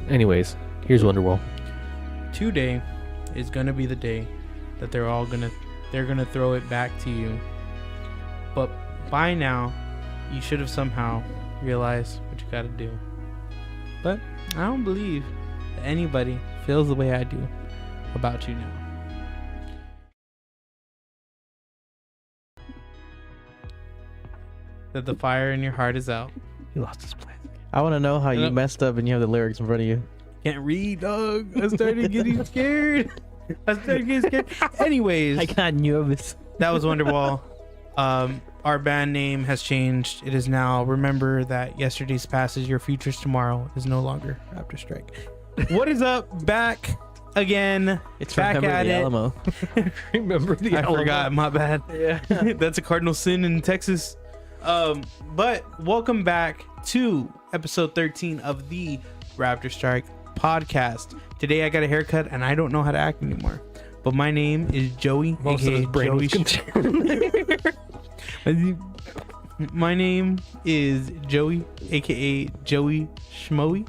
Anyways, here's Wonderwall. Today is gonna be the day that they're gonna throw it back to you. But by now, you should have somehow realized what you gotta do. But I don't believe that anybody feels the way I do about you now. That the fire in your heart is out. He lost his plan. I want to know how you messed up and you have the lyrics in front of you. Can't read, dog. I started getting scared. Anyways, I got nervous. that was Wonderwall. Our band name has changed. It is now Remember That Yesterday's Past Is Your Future's Tomorrow is no longer Raptorstrike. What is up? Back again. It's back Remember at the it. Alamo. Remember the I Alamo. forgot. My bad. Yeah. That's a cardinal sin in Texas. But welcome back to episode 13 of the Raptorstrike Podcast. Today I got a haircut and I don't know how to act anymore. But my name is Joey. Most of his brain was consumed. My name is Joey, aka Joey Schmoey.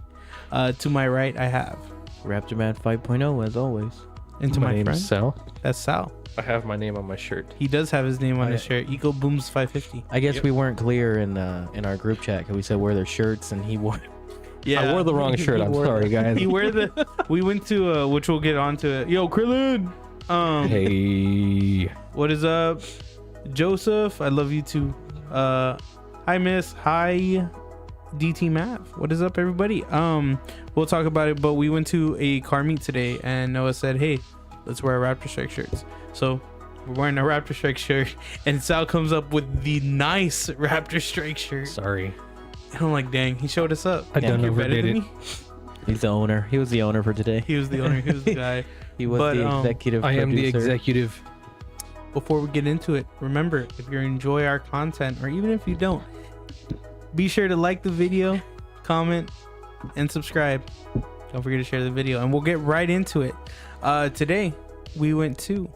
To my right I have, Raptor Man 5.0 as always. and to My my name's friend, Sal. that's Sal. I have my name on my shirt. He does have his name on Oh, his yeah. shirt. Eco Booms 550. I guess Yep. we weren't clear in our group chat because we said wear their shirts and he wore. Yeah, I wore the wrong shirt. I'm wore sorry, guys. He wear the. We went to which we'll get onto it. Yo, Krillin. Hey. What is up, Joseph? I love you too. Hi Miss. Hi DT Mav. What is up, everybody? We'll talk about it, but we went to a car meet today and Noah said, hey, let's wear our Raptorstrike shirts. So we're wearing a Raptorstrike shirt and Sal comes up with the nice Raptorstrike shirt. Sorry. And I'm like, dang, he showed us up. I Think done you're better overdid than it. me? He's the owner. He was the owner for today. He was the owner. He was the guy. He was But, the executive I am the producer. executive. Before we get into it, remember, if you enjoy our content, or even if you don't, be sure to like the video, comment, and subscribe. Don't forget to share the video, and we'll get right into it. Today, we went to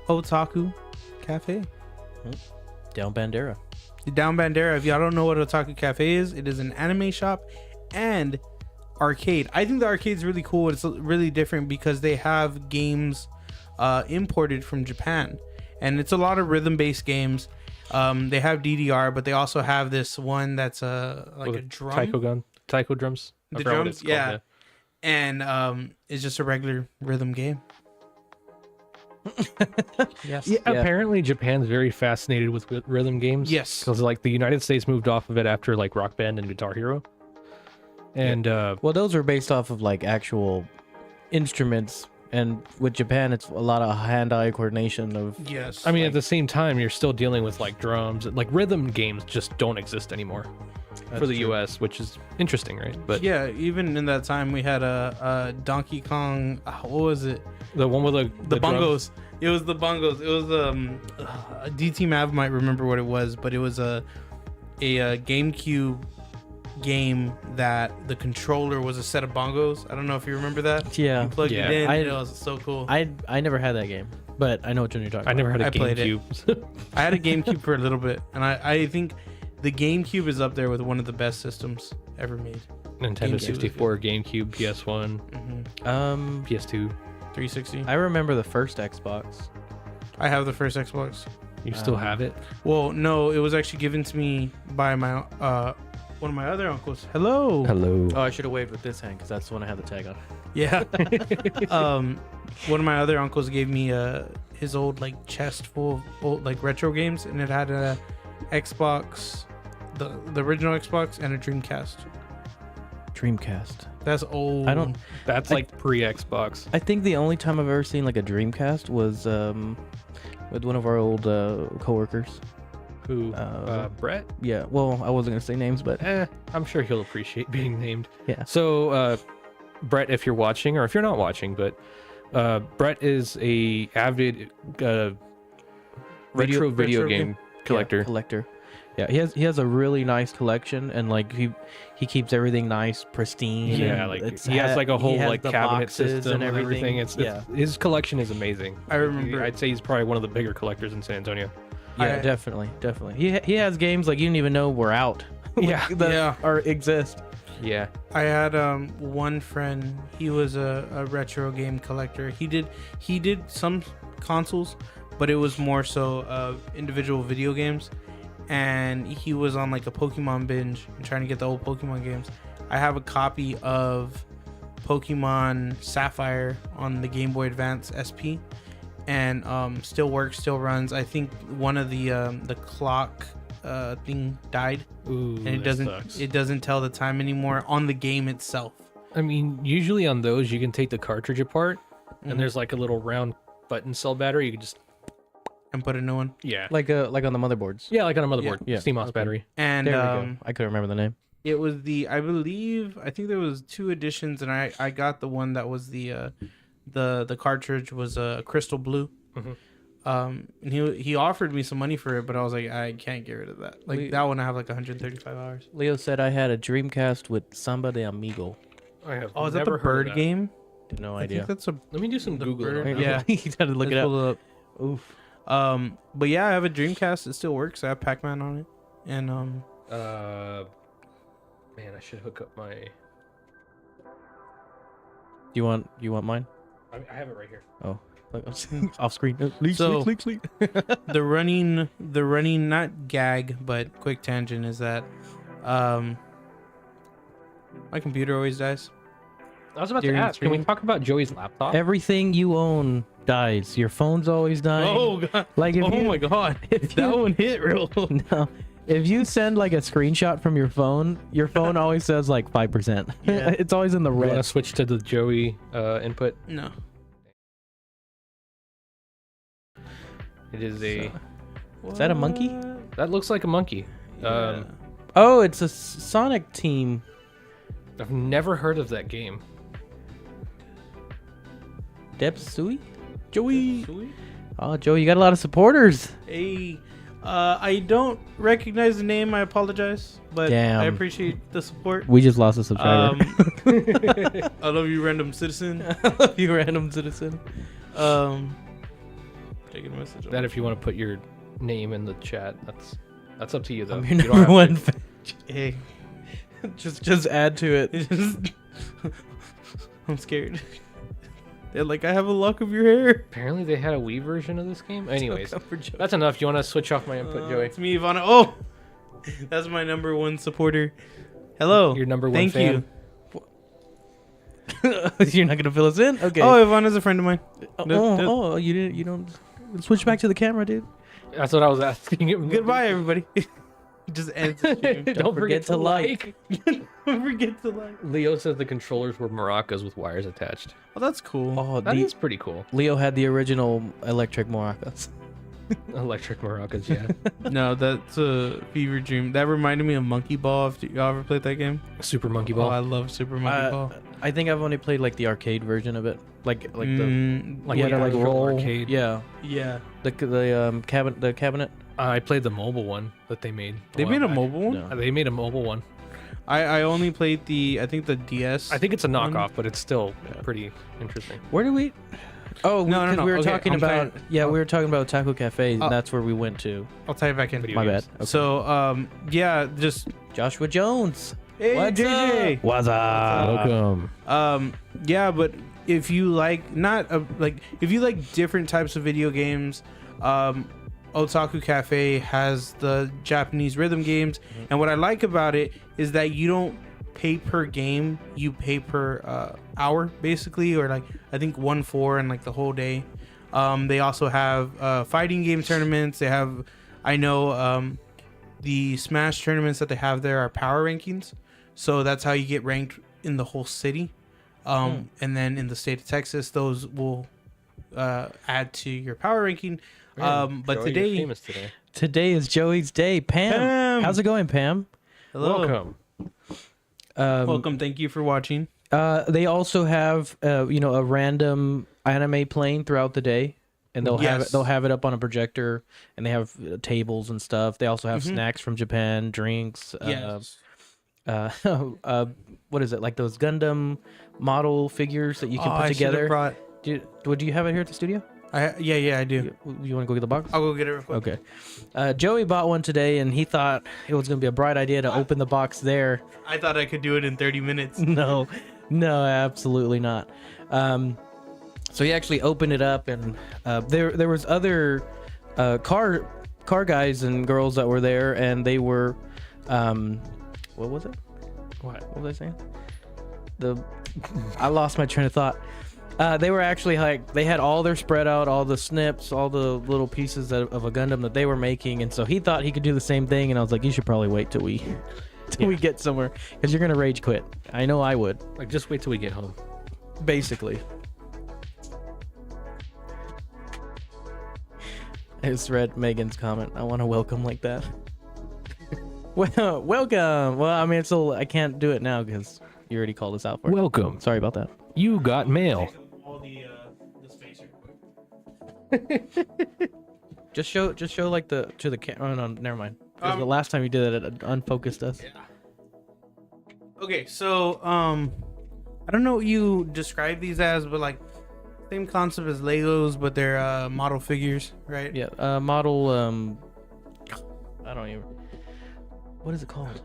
Otaku Cafe. Down Bandera. Down Bandera. If y'all don't know what Otaku Cafe is, it is an anime shop and arcade. I think the arcade's really cool. It's really different because they have games imported from Japan, and it's a lot of rhythm-based games. They have DDR, but they also have this one that's like a drum. Taiko drums. I The forgot what drums, it's called, yeah. And it's just a regular rhythm game. Yes. Yeah, apparently Japan's very fascinated with rhythm games. Yes. Because like the United States moved off of it after like Rock Band and Guitar Hero. And Well, those are based off of like actual instruments, and with Japan, it's a lot of hand-eye coordination of. Yes. I mean, at the same time, you're still dealing with like drums. Like rhythm games just don't exist anymore for the true. US, which is interesting, right? But yeah, even in that time, we had a Donkey Kong. What was it? the one with The drum- bongos. It was the bongos. It was DT Mav might remember what it was, but it was a GameCube game that the controller was a set of bongos. I don't know if you remember that. Yeah. You plugged Yeah. it in. I- It was so cool. I never had that game, but I know what you're talking about. I never had a I played it. GameCube. I had a GameCube for a little bit, and I think the GameCube is up there with one of the best systems ever made. Nintendo GameCube. 64, GameCube, PS1, PS2. 360. I remember the first Xbox. I have the first Xbox. You still have it? Well, no, it was actually given to me by my one of my other uncles. Hello. Hello. Oh, I should have waved with this hand because that's the one I had the tag on. Yeah. One of my other uncles gave me his old like chest full of old like retro games, and it had a Xbox, the original Xbox, and a Dreamcast. Dreamcast. That's old. I don't. That's like pre-Xbox. I think the only time I've ever seen like a Dreamcast was with one of our old coworkers. Who? Brett? Yeah. Well, I wasn't gonna say names, but I'm sure he'll appreciate being named. yeah. So, Brett, if you're watching, or if you're not watching, but Brett is a avid retro video game collector. Yeah, collector. Yeah, he has a really nice collection, and like he keeps everything nice, pristine. Yeah, and like he has like a he whole has like the cabinet boxes system and everything. It's his collection is amazing. I remember. I'd say he's probably one of the bigger collectors in San Antonio. Yeah, I- definitely. He has games like you didn't even know were out. Yeah. that Yeah. exist. Yeah. I had one friend. He was a retro game collector. He did some consoles, but it was more so individual video games. And he was on like a Pokemon binge and trying to get the old Pokemon games. I have a copy of Pokemon Sapphire on the Game Boy Advance SP, and still works, still runs. I think one of the clock thing died, Ooh, and it doesn't tell the time anymore on the game itself. I mean, usually on those you can take the cartridge apart, Mhm. and there's like a little round button cell battery. You can just And put a new one. Like on the motherboards. yeah, like on a motherboard. Yeah. CMOS Okay. battery. And There we go. I couldn't remember the name. it was I think there was 2 editions, and I got the one that was the cartridge was crystal blue. Mhm. And he offered me some money for it, but I was like, I can't get rid of that. Like that one I have like 135 hours. Leo said I had a Dreamcast with Samba de Amigo. I have Oh, is that never the heard of bird that. game? No I idea. think that's a Let me do some Google. bird- right now. yeah. you had to look let's it up. pull it up. Oof. But yeah, I have a Dreamcast. It still works. I have Pac-Man on it, and Man, I should hook up my. You want mine? I have it right here. Oh, off screen. Leak, So- leak, leak. the running not gag but quick tangent is that my computer always dies. I was about During to ask. Can we streaming? talk about Joey's laptop? Everything you own dies. Your phone's always dying. God! Like if you, my god! if That you, one hit real. no, if you send like a screenshot from your phone always says like 5%. Yeah. It's always in the You want to red. switch to the Joey input? No. It is a. Is that a monkey? That looks like a monkey. Yeah. Oh, it's a Sonic team. I've never heard of that game. Depsui? Joey. Oh, Joey, you got a lot of supporters. Hey, I don't recognize the name. I apologize, but Damn. I appreciate the support. We just lost a subscriber. I love you, random citizen. You random citizen. Taking a message. That if you want to put your name in the chat, that's up to you though. I'm You your don't have number to. one fan. Hey, Just add to it. I'm scared. They're like, I have a lock of your hair. Apparently they had a Wii version of this game. Anyways, Come for Joey. that's enough. You want to switch off my input, Joey? It's me, Ivana. Oh, that's my number one supporter. Hello. Your number one Thank fan. You're not gonna fill us in? Okay. Oh, Ivana's a friend of mine. You don't switch back to the camera, dude. That's what I was asking him. Goodbye, everybody. Just ends the stream. Don't forget to like. Don't forget to like. Leo says the controllers were maracas with wires attached. Oh, that's cool. Oh, That is pretty cool. Leo had the original electric maracas. Electric maracas, yeah. No, that's a fever dream. That reminded me of Monkey Ball. If y'all ever played that game? Super Monkey Oh, I Ball. love Super Monkey Ball. I think I've only played like the arcade version of it, like the Mm, you had to like actual roll. arcade. Yeah, yeah. the cabinet. I played the mobile one that they made. They while made a back. mobile one. No. They made a mobile one. I only played I think the DS. I think it's a One? knockoff, but it's still pretty interesting. Where did we? Oh, No, no, because no. we were Okay, talking I'm about saying- we were talking about Taco Cafe. And Oh. that's where we went to. I'll tie it back in. Video My bad. games. Okay. So yeah, just Joshua Jones. hey What's JJ. up? What's up? Welcome. Yeah, but if you like if you like different types of video games, Otaku Cafe has the Japanese rhythm games, and what I like about it is that you don't pay per game, you pay per hour basically, or like I think 1-4 and like the whole day. They also have fighting game tournaments. They have, I know, the Smash tournaments that they have there are power rankings, so that's how you get ranked in the whole city. And then in the state of Texas, those will add to your power ranking. Man, But Joey, today, you're famous today. Today is Joey's day. Pam, how's it going, Pam? hello, Welcome. welcome. Thank you for watching. They also have a random anime playing throughout the day, and they'll Yes. have it up on a projector, and they have tables and stuff. They also have snacks from Japan, drinks. Yes. What is it, like those Gundam model figures that you can put I should have together? brought- Do you have it here at the studio? Yeah, I do. You want to go get the box? I'll go get it real quick. Okay. Joey bought one today, and he thought it was going to be a bright idea to open the box there. I thought I could do it in 30 minutes. No, absolutely not. So he actually opened it up, and there was other car guys and girls that were there, and they were, what was it? What was I saying? I lost my train of thought. They were actually like, they had all their spread out, all the snips, all the little pieces of a Gundam that they were making, and so he thought he could do the same thing, and I was like, you should probably wait till we get somewhere, because you're gonna rage quit. I know I would. Like, just wait till we get home. Basically. I just read Megan's comment. I want to welcome like that. Well, welcome. Well, I mean, I can't do it now because you already called us out for it. Welcome. Sorry about that. You got mail. All the space real quick. Just show like to the camera. Oh, no, never mind. 'Cause the last time you did it, it unfocused us. Yeah. Okay, so I don't know what you describe these as, but like same concept as Legos, but they're model figures, right? Yeah. Model. I don't even. What is it called?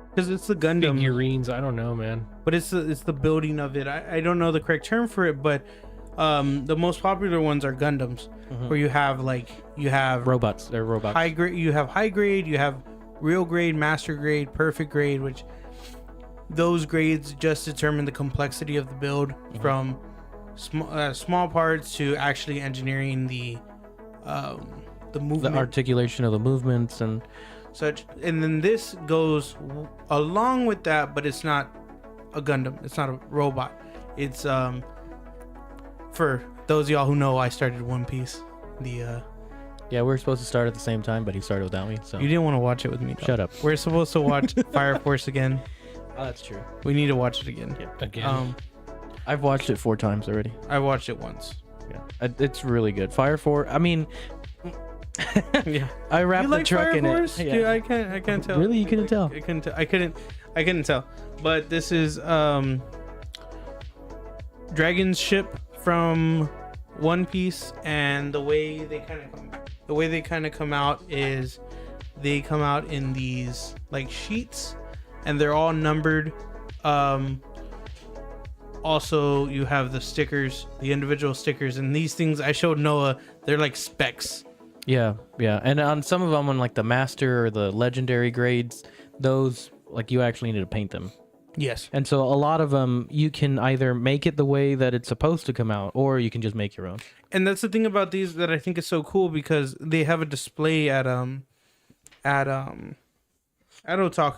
Because it's the Gundam, Figurines. I don't know, man. but it's the building of it. I don't know the correct term for it, but the most popular ones are Gundams, where you have Robots. They're robots. high grade, you have real grade, master grade, perfect grade, which those grades just determine the complexity of the build from small parts to actually engineering the movement, The articulation of the movements and such. And then this goes along with that, but it's not a Gundam, it's not a robot. It's for those of y'all who know, I started One Piece. yeah, we were supposed to start at the same time, but he started without me. So You didn't want to watch it with me, though. Shut up. We're supposed to watch Fire Force again. Oh, that's true. We need to watch it again. Again. I've watched it 4 times already. I watched it once. Yeah, it's really good. Fire Force. I mean, Yeah. I wrapped You the like truck Fire in Force? it. Dude, I can't tell. Really? You couldn't tell? I couldn't tell. But this is Dragon's ship from One Piece, and the way they kind of come out is they come out in these like sheets, and they're all numbered. Also, you have the stickers, the individual stickers, and these things I showed Noah. They're like specs. Yeah. And on some of them, on like the master or the legendary grades, those like you actually need to paint them. Yes. And so a lot of them, you can either make it the way that it's supposed to come out, or you can just make your own. And that's the thing about these that I think is so cool, because they have a display at Otaku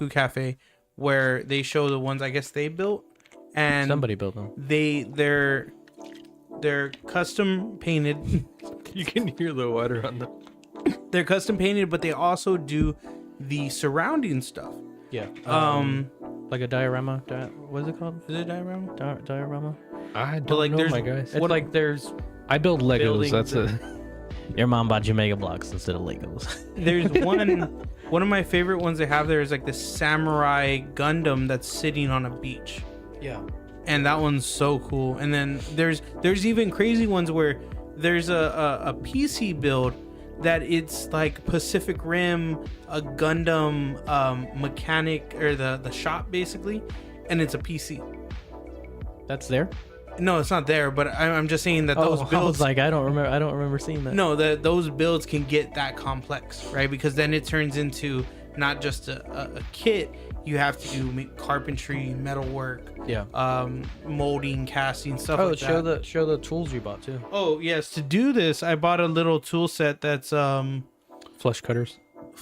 Cafe where they show the ones I guess they built, and Somebody built them. they're custom painted. You can hear the water on the. They're custom painted, but they also do the surrounding stuff. Yeah. Like a diorama. What is it called? Is it diorama? Diorama. I don't like, know, there's- my guys. It's like there's I build Legos. buildings That's and- a. your mom bought you Mega Blocks instead of Legos. There's one of my favorite ones they have there is like the samurai Gundam that's sitting on a beach. Yeah. And that one's so cool. And then there's even crazy ones where there's a PC build that it's like Pacific Rim, a Gundam mechanic, or the shop basically, and it's a PC. That's there. No, it's not there, but I'm just saying that those I builds. was like, I don't remember seeing that. No, those builds can get that complex, right? Because then it turns into not just a kit. You have to do carpentry, metalwork, molding, casting, stuff like that. show the tools you bought too. Oh yes, to do this, I bought a little tool set that's Flush cutters.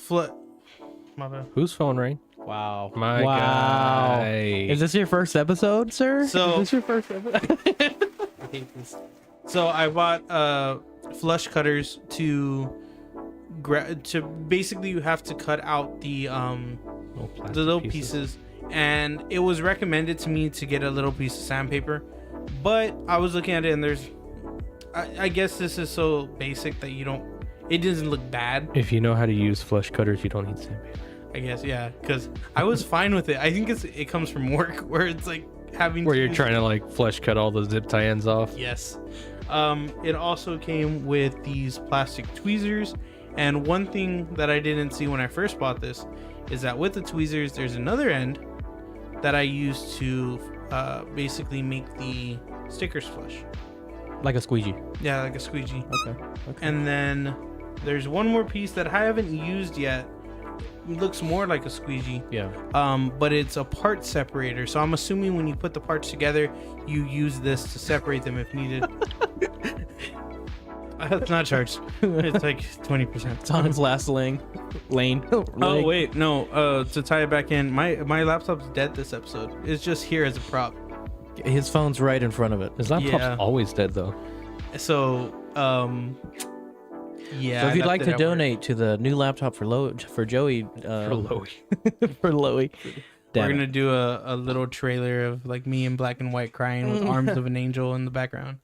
My bad. Whose phone rang? Wow. My guy. Is this your first episode, sir? So- Is this your first episode? So I bought flush cutters to basically you have to cut out the little pieces, and it was recommended to me to get a little piece of sandpaper, but I was looking at it and there's I guess this is so basic that it doesn't look bad. If you know how to use flush cutters, you don't need sandpaper. I guess, yeah, because I was fine with it. I think it comes from work where it's like having Where to you're use- trying to like flush cut all the zip tie ends off. Yes. It also came with these plastic tweezers. And one thing that I didn't see when I first bought this is that with the tweezers, there's another end that I use to basically make the stickers flush. Like a squeegee. Yeah, like a squeegee. Okay. And then there's one more piece that I haven't used yet. It looks more like a squeegee. Yeah. But it's a part separator. So I'm assuming when you put the parts together, you use this to separate them if needed. It's not charged. It's like 20%. It's on its last lane. Oh wait, no. To tie it back in, my laptop's dead this episode. It's just here as a prop. His phone's right in front of it. His laptop's always dead though. So yeah. So if I you'd left like it to at work. donate to the new laptop for Joey, For Loey. for Loey, We're gonna do a little trailer of like me in black and white crying with arms of an angel in the background.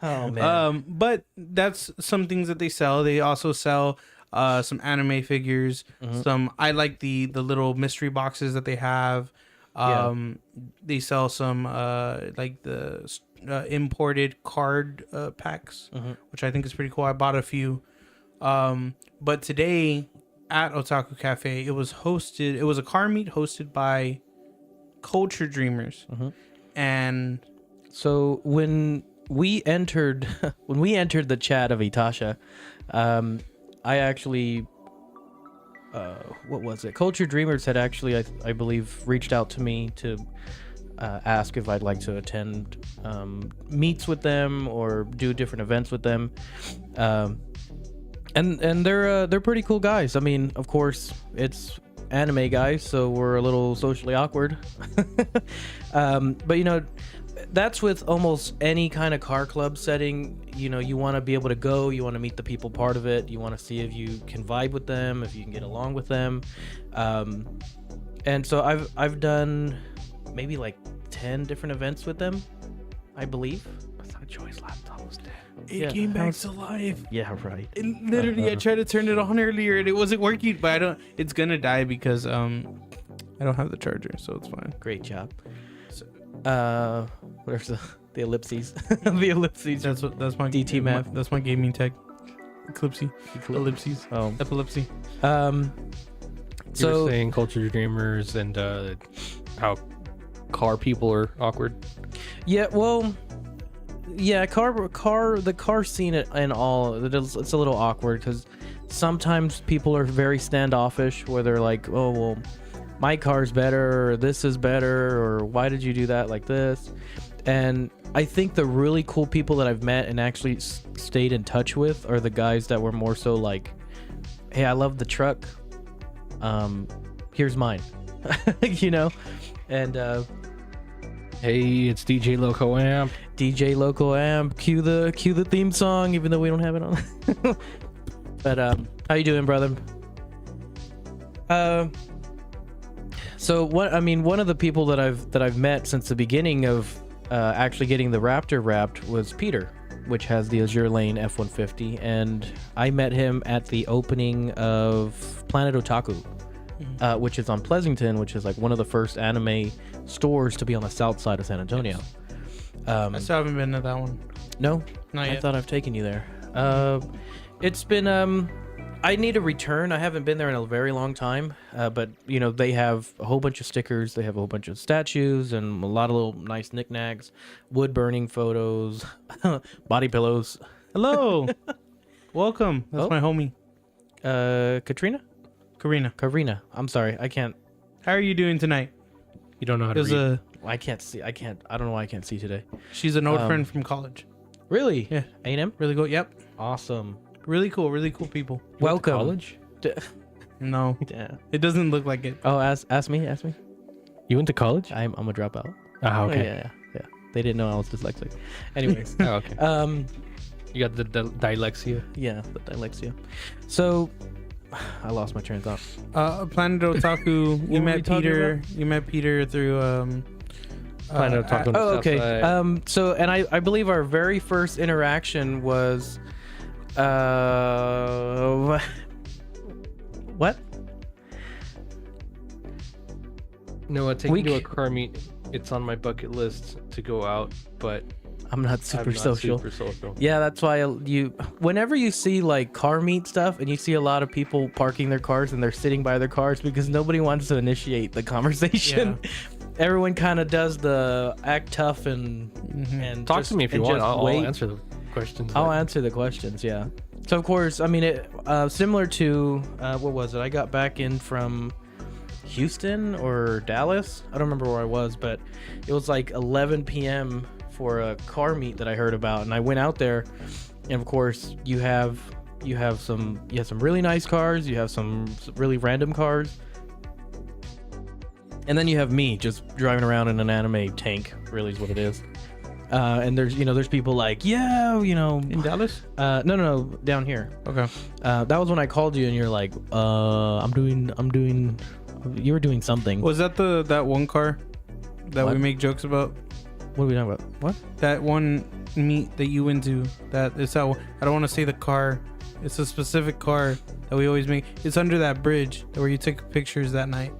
Oh man. But that's some things that they sell. They also sell some anime figures. Some I like the little mystery boxes that they have. They sell some like the imported card packs, which I think is pretty cool. I bought a few. But today at Otaku Cafe, it was a car meet hosted by Culture Dreamers. And So when we entered the chat of Itasha, I actually what was it? Culture Dreamers had actually, I believe, reached out to me to ask if I'd like to attend meets with them or do different events with them. And they're pretty cool guys. I mean, of course, it's anime guys, so we're a little socially awkward. But you know, that's with almost any kind of car club setting. You know, you want to be able to go, you want to meet the people part of it, you want to see if you can vibe with them, if you can get along with them. And so I've done maybe like 10 different events with them, I believe. I thought Joey's laptop was dead. it came back to life. Yeah, right. And literally, I tried to turn it on earlier and it wasn't working. But I don't. It's gonna die because I don't have the charger, so it's fine. Great job. Where's the ellipses? The ellipses. That's my DT math. That's my gaming tech. Ellipses. Oh. Epilepsy. You So were saying Culture Dreamers and how car people are awkward. yeah, well, yeah, the car scene and all, it's a little awkward because sometimes people are very standoffish where they're like, oh well, my car's better, or this is better, or why did you do that like this? And I think the really cool people that I've met and actually stayed in touch with are the guys that were more so like, hey, I love the truck, here's mine. You know. And Hey, it's DJ Loco Amp. DJ Loco Amp, cue the theme song, even though we don't have it on. But how you doing, brother? So one of the people that I've met since the beginning of actually getting the Raptor wrapped was Peter, which has the Azure Lane F-150, and I met him at the opening of Planet Otaku, which is on Pleasanton, which is like one of the first anime stores to be on the south side of San Antonio. I still haven't been to that one. No, Not I yet. thought I've taken you there. It's been I need a return. I haven't been there in a very long time. But you know, they have a whole bunch of stickers. They have a whole bunch of statues and a lot of little nice knickknacks, wood burning photos, body pillows. Hello. Welcome. That's Oh. my homie, Karina. I'm sorry. I can't. How are you doing tonight? You don't know how to There's read. I can't see. I don't know why I can't see today. She's an old Um, friend from college. Really? Yeah. A&M? Really cool. Yep. Awesome. Really cool people. You went to Welcome. college? No, Yeah. it doesn't look like it. Oh, ask me. You went to college? I'm a dropout. Ah, okay. Yeah. They didn't know I was dyslexic. Anyways. Oh, okay. You got the dyslexia. Yeah, the dyslexia. So, I lost my train of thought. Planet Otaku. What You were met we talking Peter. You met Peter through Planet Otaku on the Oh, south okay. side. So, and I believe our very first interaction was, what? No, take me to a Week- car meet. It's on my bucket list to go out, but I'm not super I'm not social. super social. Yeah, that's why whenever you see like car meet stuff and you see a lot of people parking their cars and they're sitting by their cars because nobody wants to initiate the conversation. Yeah. Everyone kind of does the act tough and Talk to me if you want. I'll wait. answer the questions. I'll answer the questions. Yeah. So of course, I mean, it similar to what was it? I got back in from Houston or Dallas. I don't remember where I was, but it was like 11 p.m. for a car meet that I heard about, and I went out there, and of course you have some really nice cars, you have some really random cars, and then you have me just driving around in an anime tank, really is what it is. And there's people like, In Dallas? No, down here. Okay. That was when I called you and you're like, you were doing something. Was that that one car that What? we make jokes about? What are we talking about? What? That one meet that you went to, that is that I don't want to say the car. It's a specific car that we always make. It's under that bridge where you took pictures that night.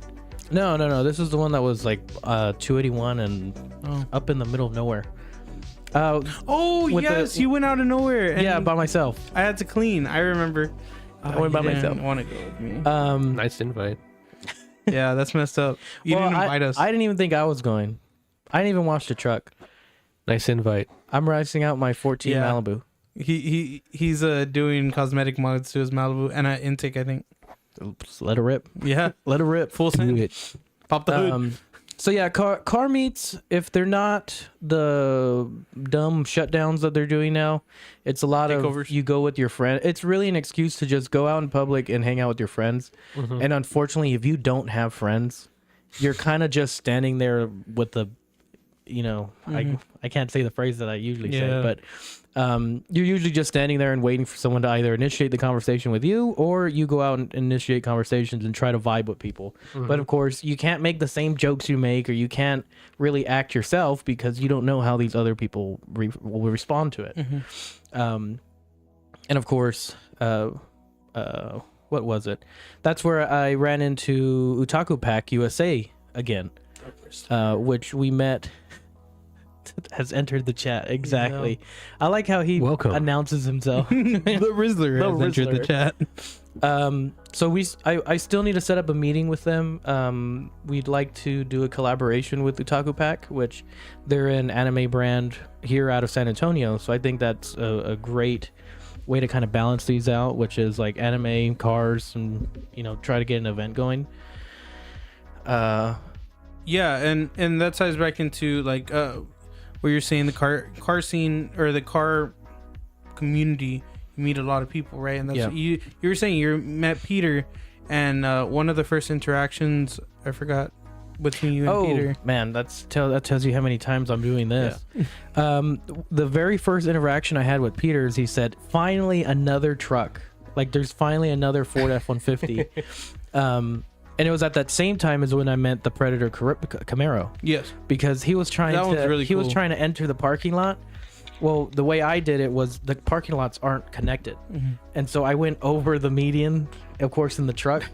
No. This is the one that was like 281 and up in the middle of nowhere. Oh With yes, the- you went out of nowhere. And Yeah, by myself. I had to clean. I remember. I went by myself. Want to go with me? Nice invite. Yeah, that's messed up. You didn't invite us. I didn't even think I was going. I didn't even wash the truck. Nice invite. I'm racing out my 14 Yeah. Malibu. He's doing cosmetic mods to his Malibu and an intake, I think. Just let it rip. Yeah, Let it rip. full Do send. it. Pop the hood. So yeah, car meets, if they're not the dumb shutdowns that they're doing now, it's a lot Takeovers. of you go with your friend. It's really an excuse to just go out in public and hang out with your friends. Mm-hmm. And unfortunately, if you don't have friends, you're kind of just standing there with the, I can't say the phrase that I usually say, Yeah. but you're usually just standing there and waiting for someone to either initiate the conversation with you, or you go out and initiate conversations and try to vibe with people. But of course, you can't make the same jokes you make, or you can't really act yourself because you don't know how these other people will respond to it. And of course, what was it? That's where I ran into Otaku Pack USA again, which we met. Has entered the chat. Exactly. I like how he Welcome. announces himself. The Rizzler The has entered the Rizzler. chat. So I still need to set up a meeting with them. We'd like to do a collaboration with Otaku Pack, which they're an anime brand here out of San Antonio. So I think that's a great way to kind of balance these out, which is like anime, cars, and try to get an event going. Yeah, and that ties back into like where you're saying the car scene or the car community. You meet a lot of people, right? And that's you were saying you met Peter, and one of the first interactions I forgot between you and Peter. Man, that tells you how many times I'm doing this. Yeah. The very first interaction I had with Peter is he said, "Finally another truck. Like there's finally another Ford F-150." And it was at that same time as when I met the Predator Camaro. Yes, Because he was trying was trying to enter the parking lot. Well, the way I did it was the parking lots aren't connected. And so I went over the median, of course, in the truck.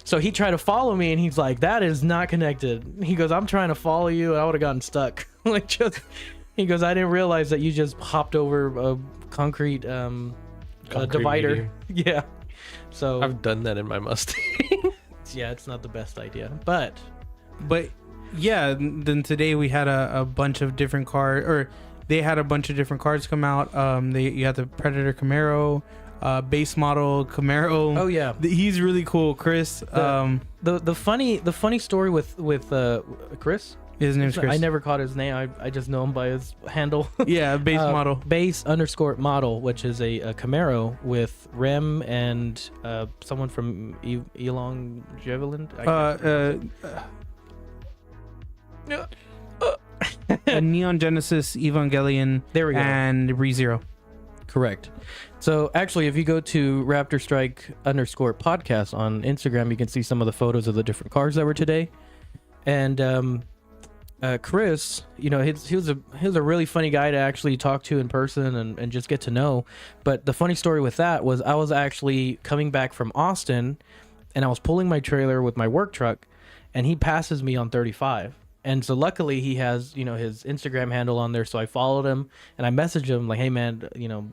So he tried to follow me and he's like, "That is not connected." He goes, "I'm trying to follow you and I would have gotten stuck." He goes, "I didn't realize that you just hopped over a concrete divider." median. Yeah. So I've done that in my Mustang. yeah, it's not the best idea, but yeah. Then today we had a bunch of different cars, or they had a bunch of different cars come out. You had the Predator Camaro, base model Camaro. oh yeah, He's really cool, Chris. the funny story with Chris. His name's Chris. I never caught his name. I just know him by his handle. Yeah, base model. Base_model, which is a Camaro with Rem and someone from Elon Javelin. A Neon Genesis Evangelion. There we go. And ReZero. Correct. So actually, if you go to Raptorstrike_podcast on Instagram, you can see some of the photos of the different cars that were today. And Chris, he was a really funny guy to actually talk to in person and just get to know. But the funny story with that was I was actually coming back from Austin, and I was pulling my trailer with my work truck, and he passes me on 35. And so luckily he has, his Instagram handle on there. So I followed him and I messaged him like, hey man,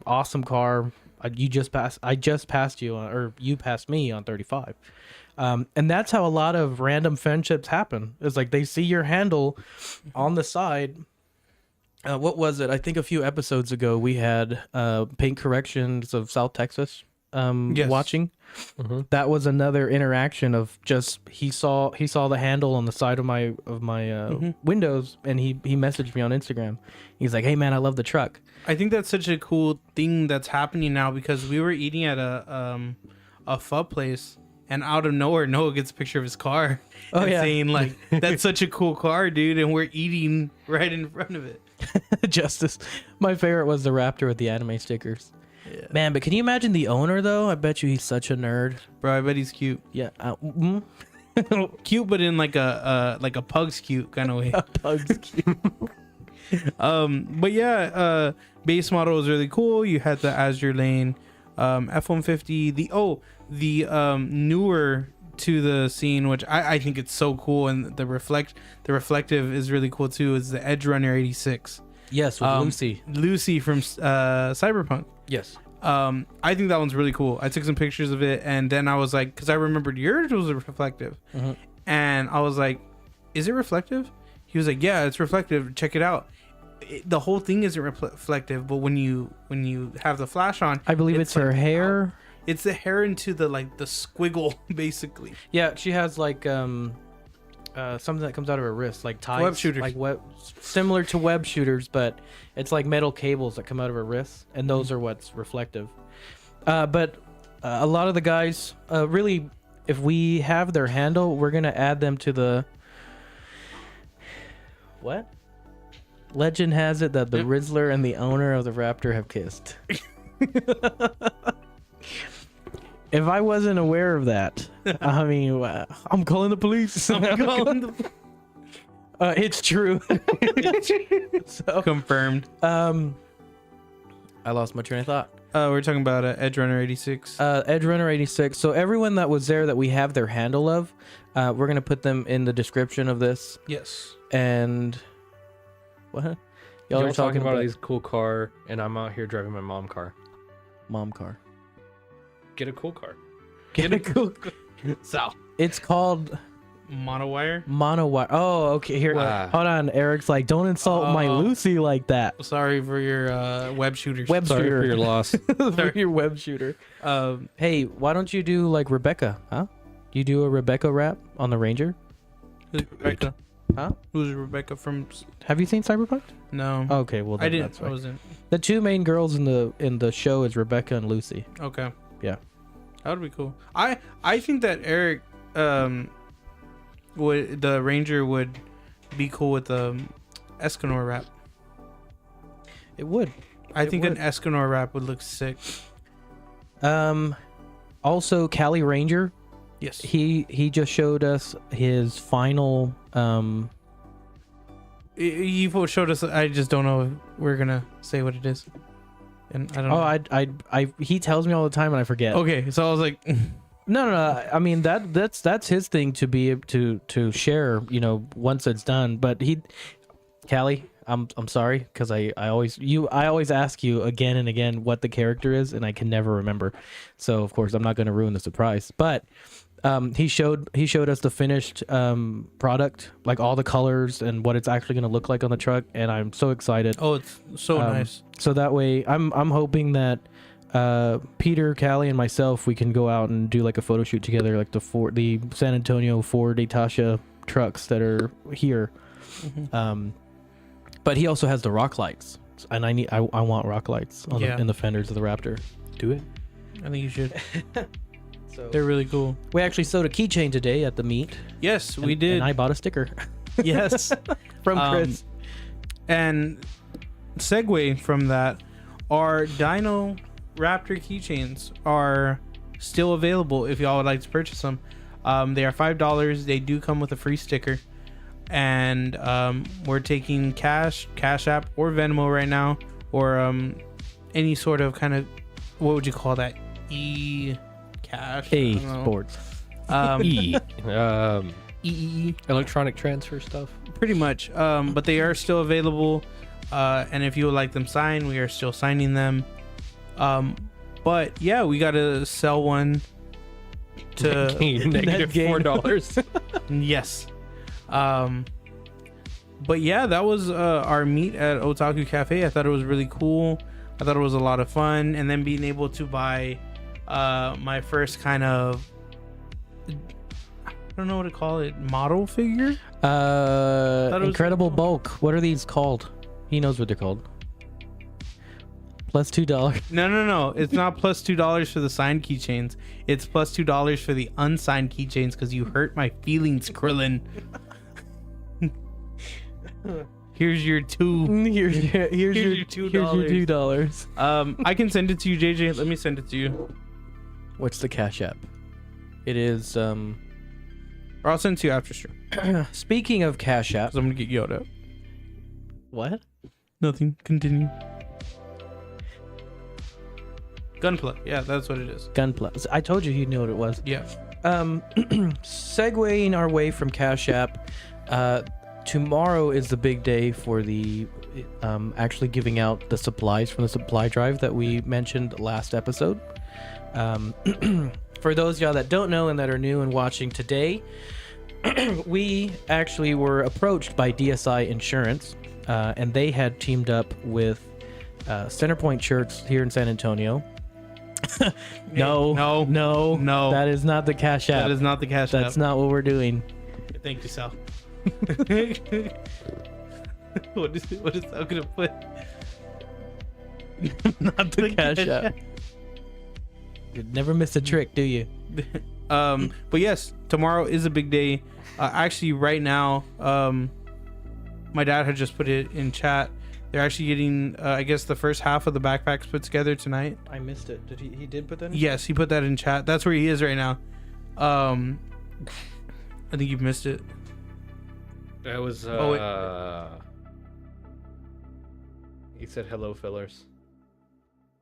awesome car. I just passed you or you passed me on 35. And that's how a lot of random friendships happen. It's like they see your handle on the side. What was it? I think a few episodes ago we had Paint Corrections of South Texas Yes. watching. Mm-hmm. That was another interaction of just he saw the handle on the side of my windows, and he messaged me on Instagram. He's like, "Hey man, I love the truck." I think that's such a cool thing that's happening now, because we were eating at a pho place, and out of nowhere Noah gets a picture of his car and saying like, "That's such a cool car, dude," and we're eating right in front of it. Justice. My favorite was the Raptor with the anime stickers. Yeah. Man, but can you imagine the owner though? I bet you he's such a nerd. Bro, I bet he's cute. Yeah, Cute, but in like a pug's cute kind of way. a pug's cute. But yeah, base model was really cool. You had the Azure Lane, F-150, the newer to the scene, which I think it's so cool, and the reflective is really cool too, is the Edge Runner 86. Yes, with Lucy from Cyberpunk. Yes. I think that one's really cool. I took some pictures of it, and then I was like, because I remembered yours was reflective, and I was like, is it reflective? He was like, yeah, it's reflective, check it out. The whole thing isn't reflective, but when you have the flash on, I believe it's her like hair. It's the hair into the squiggle, basically. Yeah, she has like something that comes out of her wrist, like ties, Web shooters. like similar to web shooters, but it's like metal cables that come out of her wrist, and those are what's reflective. But a lot of the guys, really, if we have their handle, we're gonna add them to the. What? Legend has it that the Rizzler and the owner of the Raptor have kissed. If I wasn't aware of that, I mean, I'm calling the police. It's true. So, Confirmed. I lost my train of thought. We're talking about Edge Runner 86. Edge Runner 86. So everyone that was there that we have their handle of, we're gonna put them in the description of this. Yes. And what? Y'all are talking about this cool car, and I'm out here driving my mom car. Mom car. Get a cool car. Get a cool. So It's called monowire. Oh, okay. Here, hold on. Eric's like, don't insult my Lucy like that. Sorry for your web shooters. Web Sorry shooter. for your loss. For your web shooter. Hey, why don't you do like Rebecca? Huh? You do a Rebecca rap on the Ranger? Who's Rebecca? Huh? Who's Rebecca from? Have you seen Cyberpunk? No. Okay, well then I didn't. That's right. I wasn't. The two main girls in the show is Rebecca and Lucy. Okay. Yeah. That would be cool. I think that Eric the Ranger would be cool with the Escanor rap. It would. I think an Escanor rap would look sick. Also Cali Ranger. Yes. He just showed us his final He showed us. I just don't know if we're gonna say what it is, and I don't know. I he tells me all the time and I forget. Okay, so I was like, No. I mean that's his thing to be able to share. Once it's done. But Callie, I'm sorry because I always ask you again and again what the character is and I can never remember. So of course I'm not going to ruin the surprise. But he showed us the finished product, like all the colors and what it's actually going to look like on the truck, and I'm so excited. oh, it's so nice. So that way, I'm hoping that Peter, Callie, and myself, we can go out and do like a photo shoot together, like the San Antonio Ford Atasha trucks that are here. Mm-hmm. But he also has the rock lights, and I want rock lights in the fenders of the Raptor. Do it. I think you should. So They're really cool. we actually sold a keychain today at the meet. Yes, we did. And I bought a sticker Yes, from Chris. And segue from that, our Dino Raptor keychains are still available if y'all would like to purchase them. They are $5. They do come with a free sticker, and we're taking Cash App, or Venmo right now, or any sort of kind of, what would you call that? Cash. Sports. E. Electronic transfer stuff. pretty much. But they are still available. And if you would like them signed, we are still signing them. But yeah, we got to sell one to negative $4. yes. But yeah, that was our meet at Otaku Cafe. I thought it was really cool. I thought it was a lot of fun. And then being able to buy my first kind of, I don't know what to call it, model figure? Incredible bulk. What are these called? He knows what they're called. Plus $2. No. It's not plus $2 for the signed keychains. It's plus $2 for the unsigned keychains because you hurt my feelings, Krillin. Here's your two. Here's your $2. Here's your $2. I can send it to you, JJ. Let me send it to you. What's the Cash App? It is Or I'll send it to you after stream. Speaking of Cash App, I'm gonna get yelled at. what? Nothing. Continue. Gunplay. Yeah, that's what it is. Gunplay. I told you knew what it was. Yeah. Segueing our way from Cash App, tomorrow is the big day for the actually giving out the supplies from the supply drive that we mentioned last episode. For those of y'all that don't know and that are new and watching today, we actually were approached by DSI Insurance, and they had teamed up with Centerpoint Shirts here in San Antonio. No. That is not the Cash App. That is not the Cash App. That's not what we're doing. Thank you, Sal. What is Sal gonna put? Not the Cash App. You never miss a trick, do you? But yes, tomorrow is a big day. Actually, right now, my dad had just put it in chat. They're actually getting, I guess, the first half of the backpacks put together tonight. I missed it. Did he did put that in? Yes, he put that in chat. That's where he is right now. I think you missed it. That was he said hello fillers.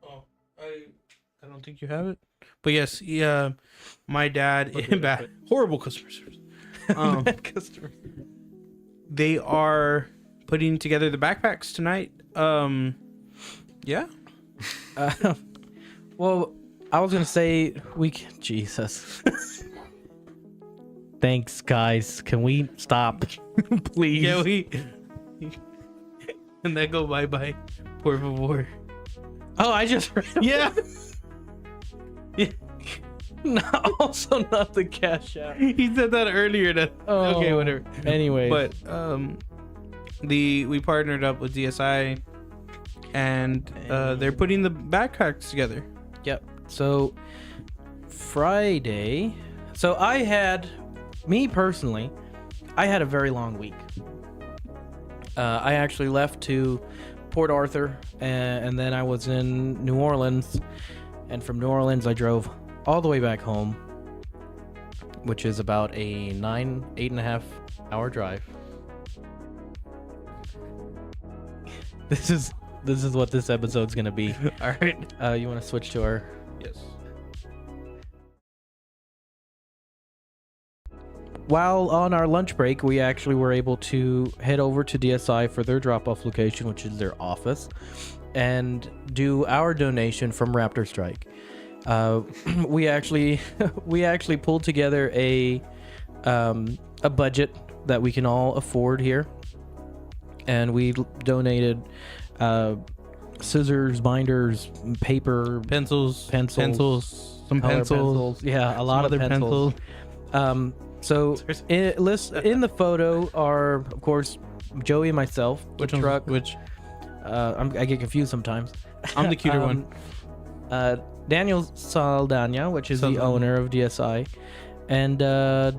Oh, I don't think you have it. But yes, my dad, horrible customer service. Customer. They are putting together the backpacks tonight. Yeah. Well, I was gonna say Jesus. Thanks, guys. Can we stop, please? Yeah, and then go bye, por favor. Oh, I just Yeah. Yeah. No, also not the Cash App. He said that earlier. Okay, whatever. Anyway, But we partnered up with DSI, and they're putting the backpacks together. Yep. So Friday. So me personally, I had a very long week. I actually left to Port Arthur, and then I was in New Orleans, and from New Orleans I drove all the way back home, which is about a 8.5 hour drive. This is what this episode's gonna be. All right. You want to switch to our? Yes. While on our lunch break, we actually were able to head over to DSI for their drop-off location, which is their office, and do our donation from Raptorstrike. We actually pulled together a budget that we can all afford here, and we donated scissors, binders, paper, Pencils, some color pencils. Yeah, a lot of other pencils. So in the photo are, of course, Joey and myself. Which the truck? Which? I get confused sometimes. I'm the cuter one. Daniel Saldana, which is the owner of DSI, and do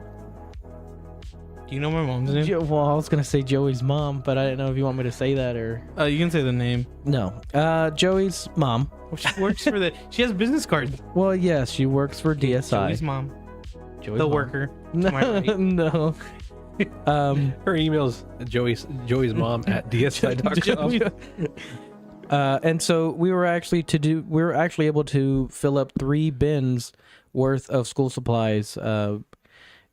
you know my mom's name? well, I was gonna say Joey's mom, but I didn't know if you want me to say that or You can say the name. no. Joey's mom. She works for She has business cards. Well, yes, she works for DSI. Joey's mom. Joey's The mom. worker. Am I right? No. Her email's Joey's mom at dsi.com. And so we were actually able to fill up 3 bins worth of school supplies.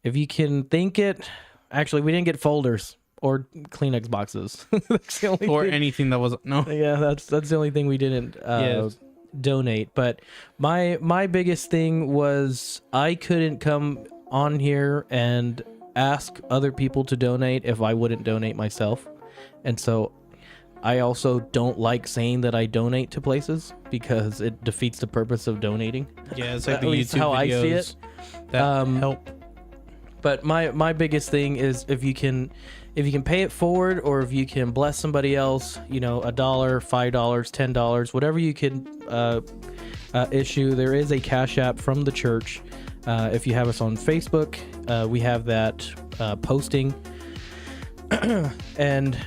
If you can think it, actually we didn't get folders or Kleenex boxes. That's the only or thing. anything that was no. Yeah, that's the only thing we didn't Yes. donate. But my biggest thing was I couldn't come on here and ask other people to donate if I wouldn't donate myself. And so I also don't like saying that I donate to places because it defeats the purpose of donating. Yeah, it's like At the least YouTube how I see videos it. that help. But my biggest thing is if you can pay it forward, or if you can bless somebody else, $1, $5, $10, whatever you can issue. There is a Cash App from the church. If you have us on Facebook, we have that posting. And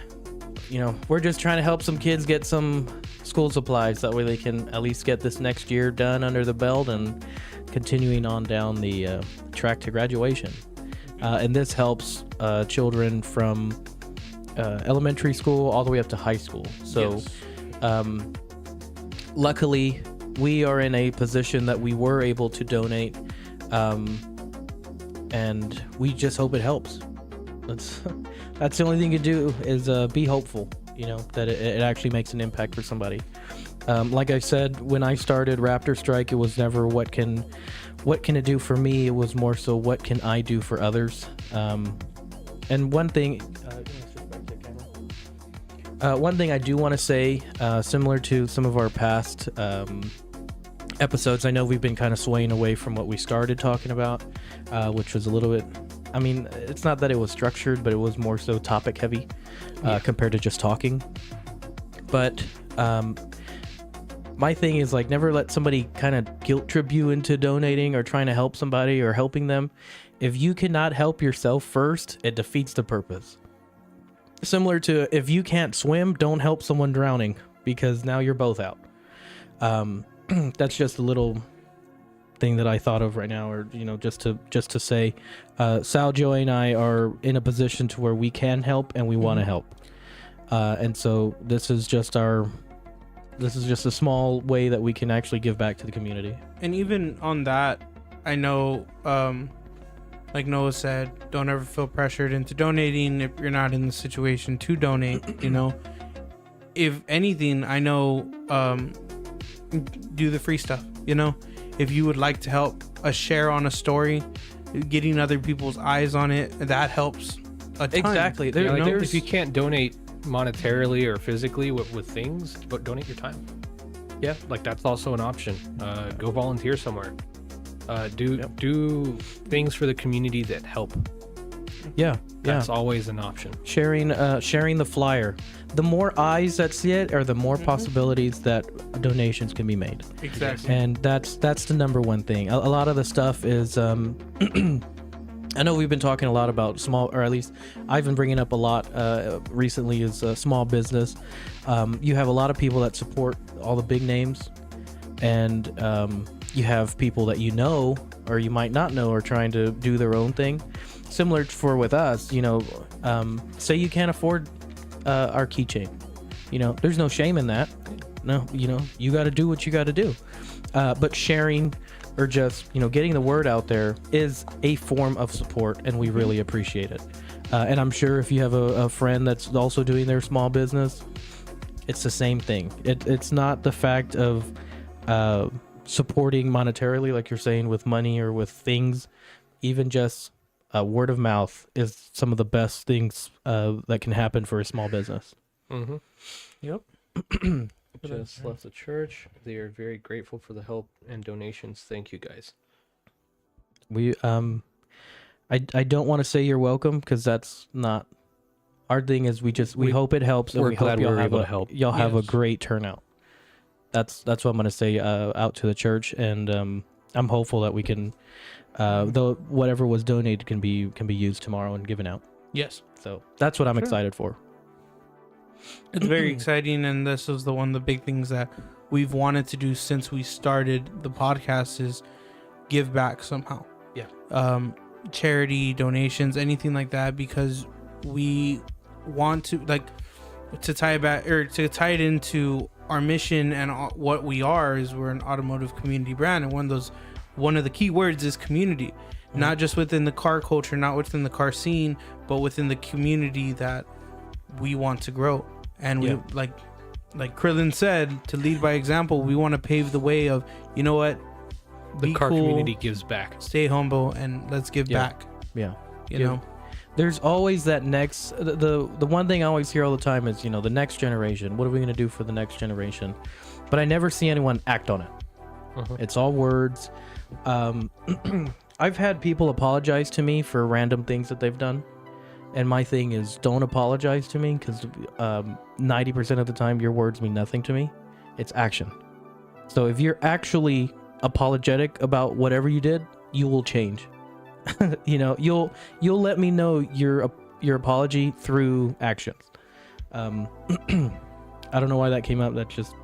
we're just trying to help some kids get some school supplies. That way they can at least get this next year done under the belt and continuing on down the track to graduation. And this helps children from elementary school all the way up to high school. So luckily, we are in a position that we were able to donate, and we just hope it helps. That's the only thing you can do is be hopeful, that it actually makes an impact for somebody. Like I said, when I started Raptorstrike, it was never what can it do for me. It was more so what can I do for others. And one thing I do want to say, similar to some of our past episodes, I know we've been kind of swaying away from what we started talking about, which was a little bit, it's not that it was structured, but it was more so topic heavy compared to just talking. But my thing is, like, never let somebody kind of guilt trip you into donating or trying to help somebody or helping them. If you cannot help yourself first, it defeats the purpose. Similar to if you can't swim, don't help someone drowning, because now you're both out. That's just a little thing that I thought of right now, or just to say, Sal, Joey, and I are in a position to where we can help and we want to help, and so this is just a small way that we can actually give back to the community. And even on that, I know, like Noah said, don't ever feel pressured into donating if you're not in the situation to donate. If anything, I know, do the free stuff. If you would like to help a share on a story, getting other people's eyes on it, that helps a ton. Exactly. If you can't donate monetarily or physically with things, but donate your time. Yeah, like that's also an option. Go volunteer somewhere. Do things for the community that help. That's always an option. Sharing the flyer. The more eyes that see it, or the more possibilities that donations can be made. Exactly. And that's the number one thing. A lot of the stuff is I know we've been talking a lot about small, or at least I've been bringing up a lot recently, is small business. You have a lot of people that support all the big names, and you have people that or you might not know, are trying to do their own thing. Similar with us, say you can't afford our keychain. There's no shame in that. No, you got to do what you got to do. But sharing, or just getting the word out there, is a form of support, and we really appreciate it. And I'm sure if you have a friend that's also doing their small business, it's the same thing. It's not the fact of supporting monetarily, like you're saying, with money or with things. Even just word of mouth is some of the best things that can happen for a small business. Mm-hmm. Yep. Just left the church. They are very grateful for the help and donations. Thank you, guys. We I don't want to say you're welcome, because that's not our thing. Is we hope it helps, and we're we hope glad we're able to help. Y'all have a great turnout. That's what I'm gonna say out to the church, and I'm hopeful that we can, though whatever was donated can be used tomorrow and given out. Yes. So that's what I'm excited for. It's very exciting, and this is one of the big things that we've wanted to do since we started the podcast, is give back somehow. Yeah. Charity, donations, anything like that, because we want to tie it back, or to tie it into our mission and what we are. Is we're an automotive community brand, and one of the key words is community. not just within the car culture, not within the car scene, but within the community that we want to grow. And we like Krillin said, to lead by example. We want to pave the way of, you know what, The be car cool, community gives back. stay humble, and let's give back. Yeah. You know, There's always that next. The one thing I always hear all the time is, the next generation. What are we gonna do for the next generation? But I never see anyone act on it. It's all words. I've had people apologize to me for random things that they've done. And my thing is, don't apologize to me, because 90% of the time your words mean nothing to me. It's action. So if you're actually apologetic about whatever you did, you will change. You'll let me know your apology through actions. I don't know why that came up. That's just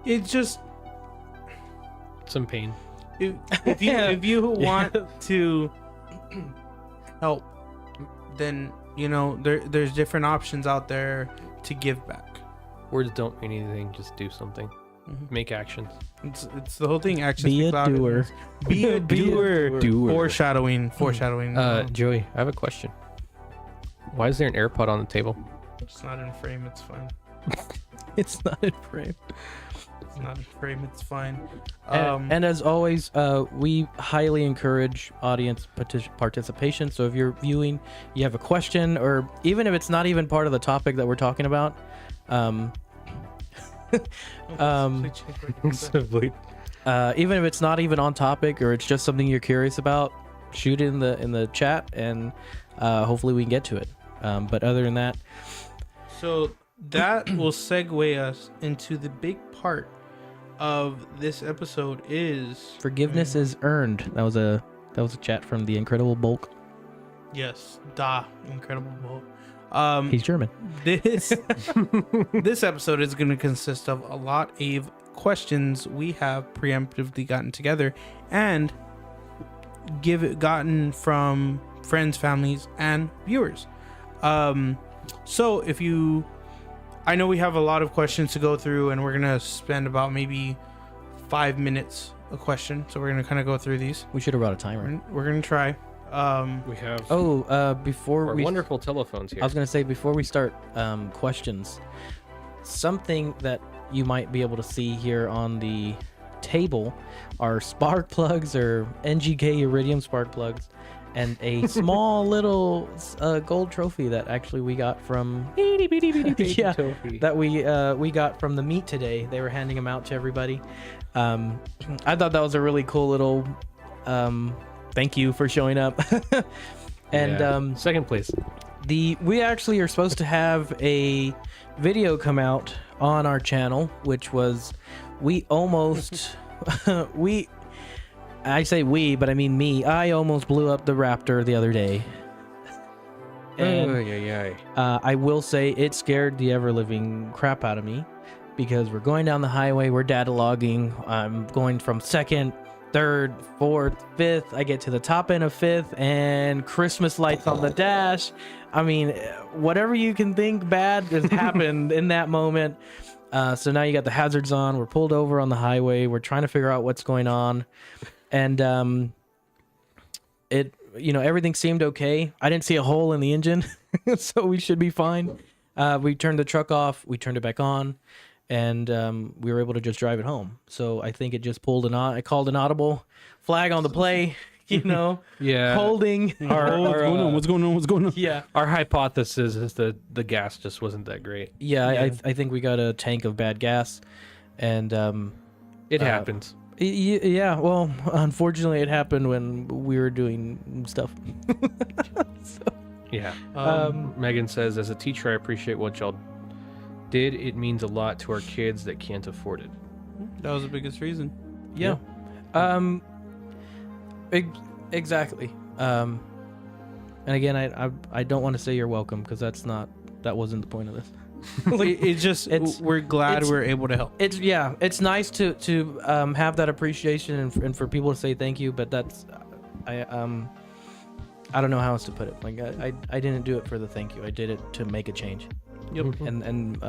it's just Some pain. if you want to help, then there's different options out there to give back. Words don't mean anything. Just do something. Make actions. It's the whole thing. Actions be speak a louder doer. than- Be a doer. Foreshadowing. Joey, I have a question. Why is there an AirPod on the table? It's not in frame. It's fine. It's not in frame. It's not in frame. It's fine. And as always, we highly encourage audience participation. So if you're viewing, you have a question, or even if it's not even part of the topic that we're talking about, even if it's not even on topic, or it's just something you're curious about, shoot it in the chat, and hopefully we can get to it. But other than that, so that will segue us into the big part of this episode is forgiveness is earned. That was a chat from the Incredible Bulk. Yes, Incredible Bulk. He's German. This episode is going to consist of a lot of questions we have preemptively gotten together and gotten from friends, families, and viewers. So I know we have a lot of questions to go through, and we're gonna spend about maybe 5 minutes a question. So we're gonna kind of go through these. We should have brought a timer. We're gonna try. We have before our we wonderful telephones here. I was gonna say, before we start questions, something that you might be able to see here on the table are spark plugs, or NGK Iridium spark plugs, and a small little gold trophy that actually we got from that we got from the meet today. They were handing them out to everybody. I thought that was a really cool little thank you for showing up. And second place. We actually are supposed to have a video come out on our channel, which was we almost I say we, but I mean me. I almost blew up the Raptor the other day. And I will say it scared the ever-living crap out of me, because we're going down the highway, we're data logging. I'm going from second, third, fourth, fifth. I get to the top end of fifth, and Christmas lights on the dash. I mean, whatever you can think bad has happened in that moment. So now you got the hazards on. We're pulled over on the highway. We're trying to figure out what's going on. And everything seemed okay. I didn't see a hole in the engine, so we should be fine. We turned the truck off, we turned it back on, and we were able to just drive it home. So I think it just pulled I called an audible flag on the play, holding. What's going on? Yeah. Our hypothesis is that the gas just wasn't that great. Yeah. I think we got a tank of bad gas, and it happens. Yeah, well, unfortunately, it happened when we were doing stuff. Yeah. Megan says, as a teacher, I appreciate what y'all did. It means a lot to our kids that can't afford it. That was the biggest reason. Yeah. Exactly. And again, I don't want to say you're welcome, because that wasn't the point of this. We're glad we're able to help. It's nice to have that appreciation and for people to say thank you, but that's I don't know how else to put it. Like I didn't do it for the thank you. I did it to make a change. Yep. And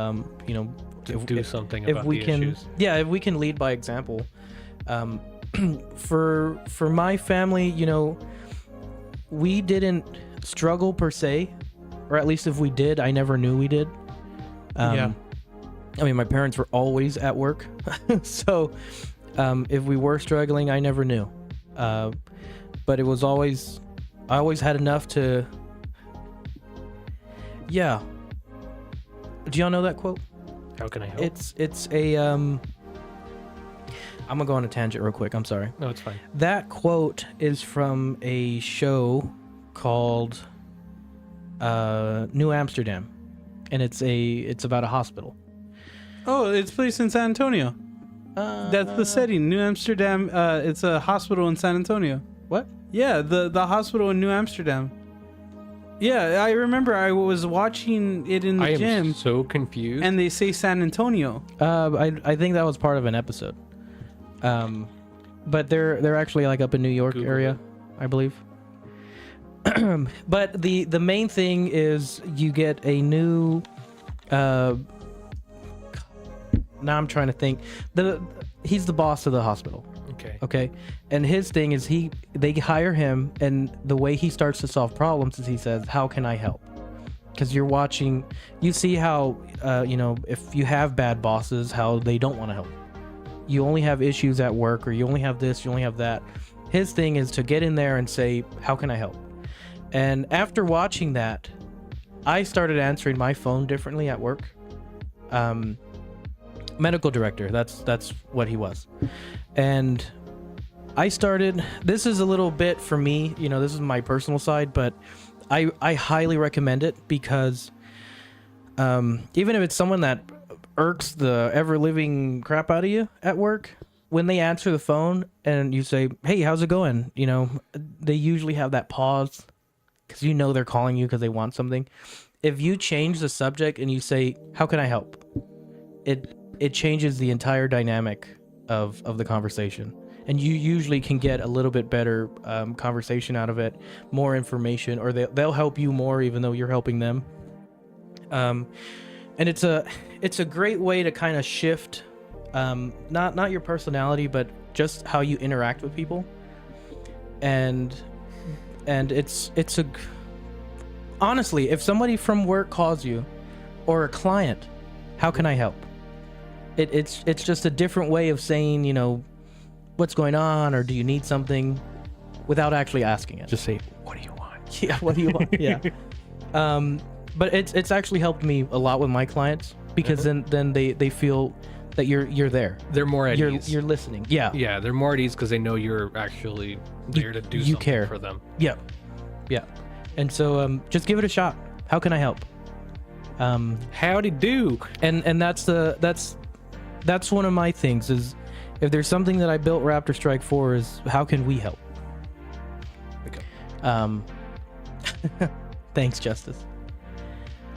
do something if about we the can issues. if we can lead by example, for my family, you know, we didn't struggle per se, or at least if we did, I never knew we did. Yeah. I mean, my parents were always at work, so if we were struggling, I never knew. But it was always, I always had enough to. Yeah. Do y'all know that quote? How can I help? It's a I'm gonna go on a tangent real quick. I'm sorry. No, it's fine. That quote is from a show called New Amsterdam, and it's about a hospital. Oh, it's placed in San Antonio. That's the setting. New Amsterdam. It's a hospital in San Antonio. What? Yeah, the hospital in New Amsterdam. Yeah, I remember I was watching it in the I am gym, so confused. and they say San Antonio. I think that was part of an episode. But they're actually like up in New York Google area, it. I believe. But the main thing is you get a new. Now I'm trying to think. He's the boss of the hospital. Okay, and his thing is they hire him, and the way he starts to solve problems is he says, "How can I help?" Because you're watching, you see how you know, if you have bad bosses, how they don't want to help. You only have issues at work, or you only have this, you only have that. His thing is to get in there and say, "How can I help?" And after watching that, I started answering my phone differently at work. Medical director, that's what he was. And I started, this is a little bit for me, you know, this is my personal side, but I highly recommend it because even if it's someone that irks the ever-living crap out of you at work, when they answer the phone and you say, "Hey, how's it going?" You know, they usually have that pause because you know they're calling you because they want something. If you change the subject and you say, "How can I help?" It changes the entire dynamic of the conversation, and you usually can get a little bit better conversation out of it, more information, or they'll help you more even though you're helping them. And it's a great way to kind of shift not your personality, but just how you interact with people. And it's a honestly, if somebody from work calls you or a client, "How can I help?" It's just a different way of saying, you know, what's going on, or do you need something, without actually asking it. Just say, "What do you want?" Yeah, what do you want? Yeah. But it's actually helped me a lot with my clients because then they feel that you're there. They're more at ease. You're listening. Yeah. Yeah, they're more at ease because they know you're actually there to do you something care. for them. Yeah. Yeah. And so just give it a shot. How can I help? Howdy do. And that's one of my things is, if there's something that I built Raptorstrike for, is how can we help? Okay. Thanks, Justice.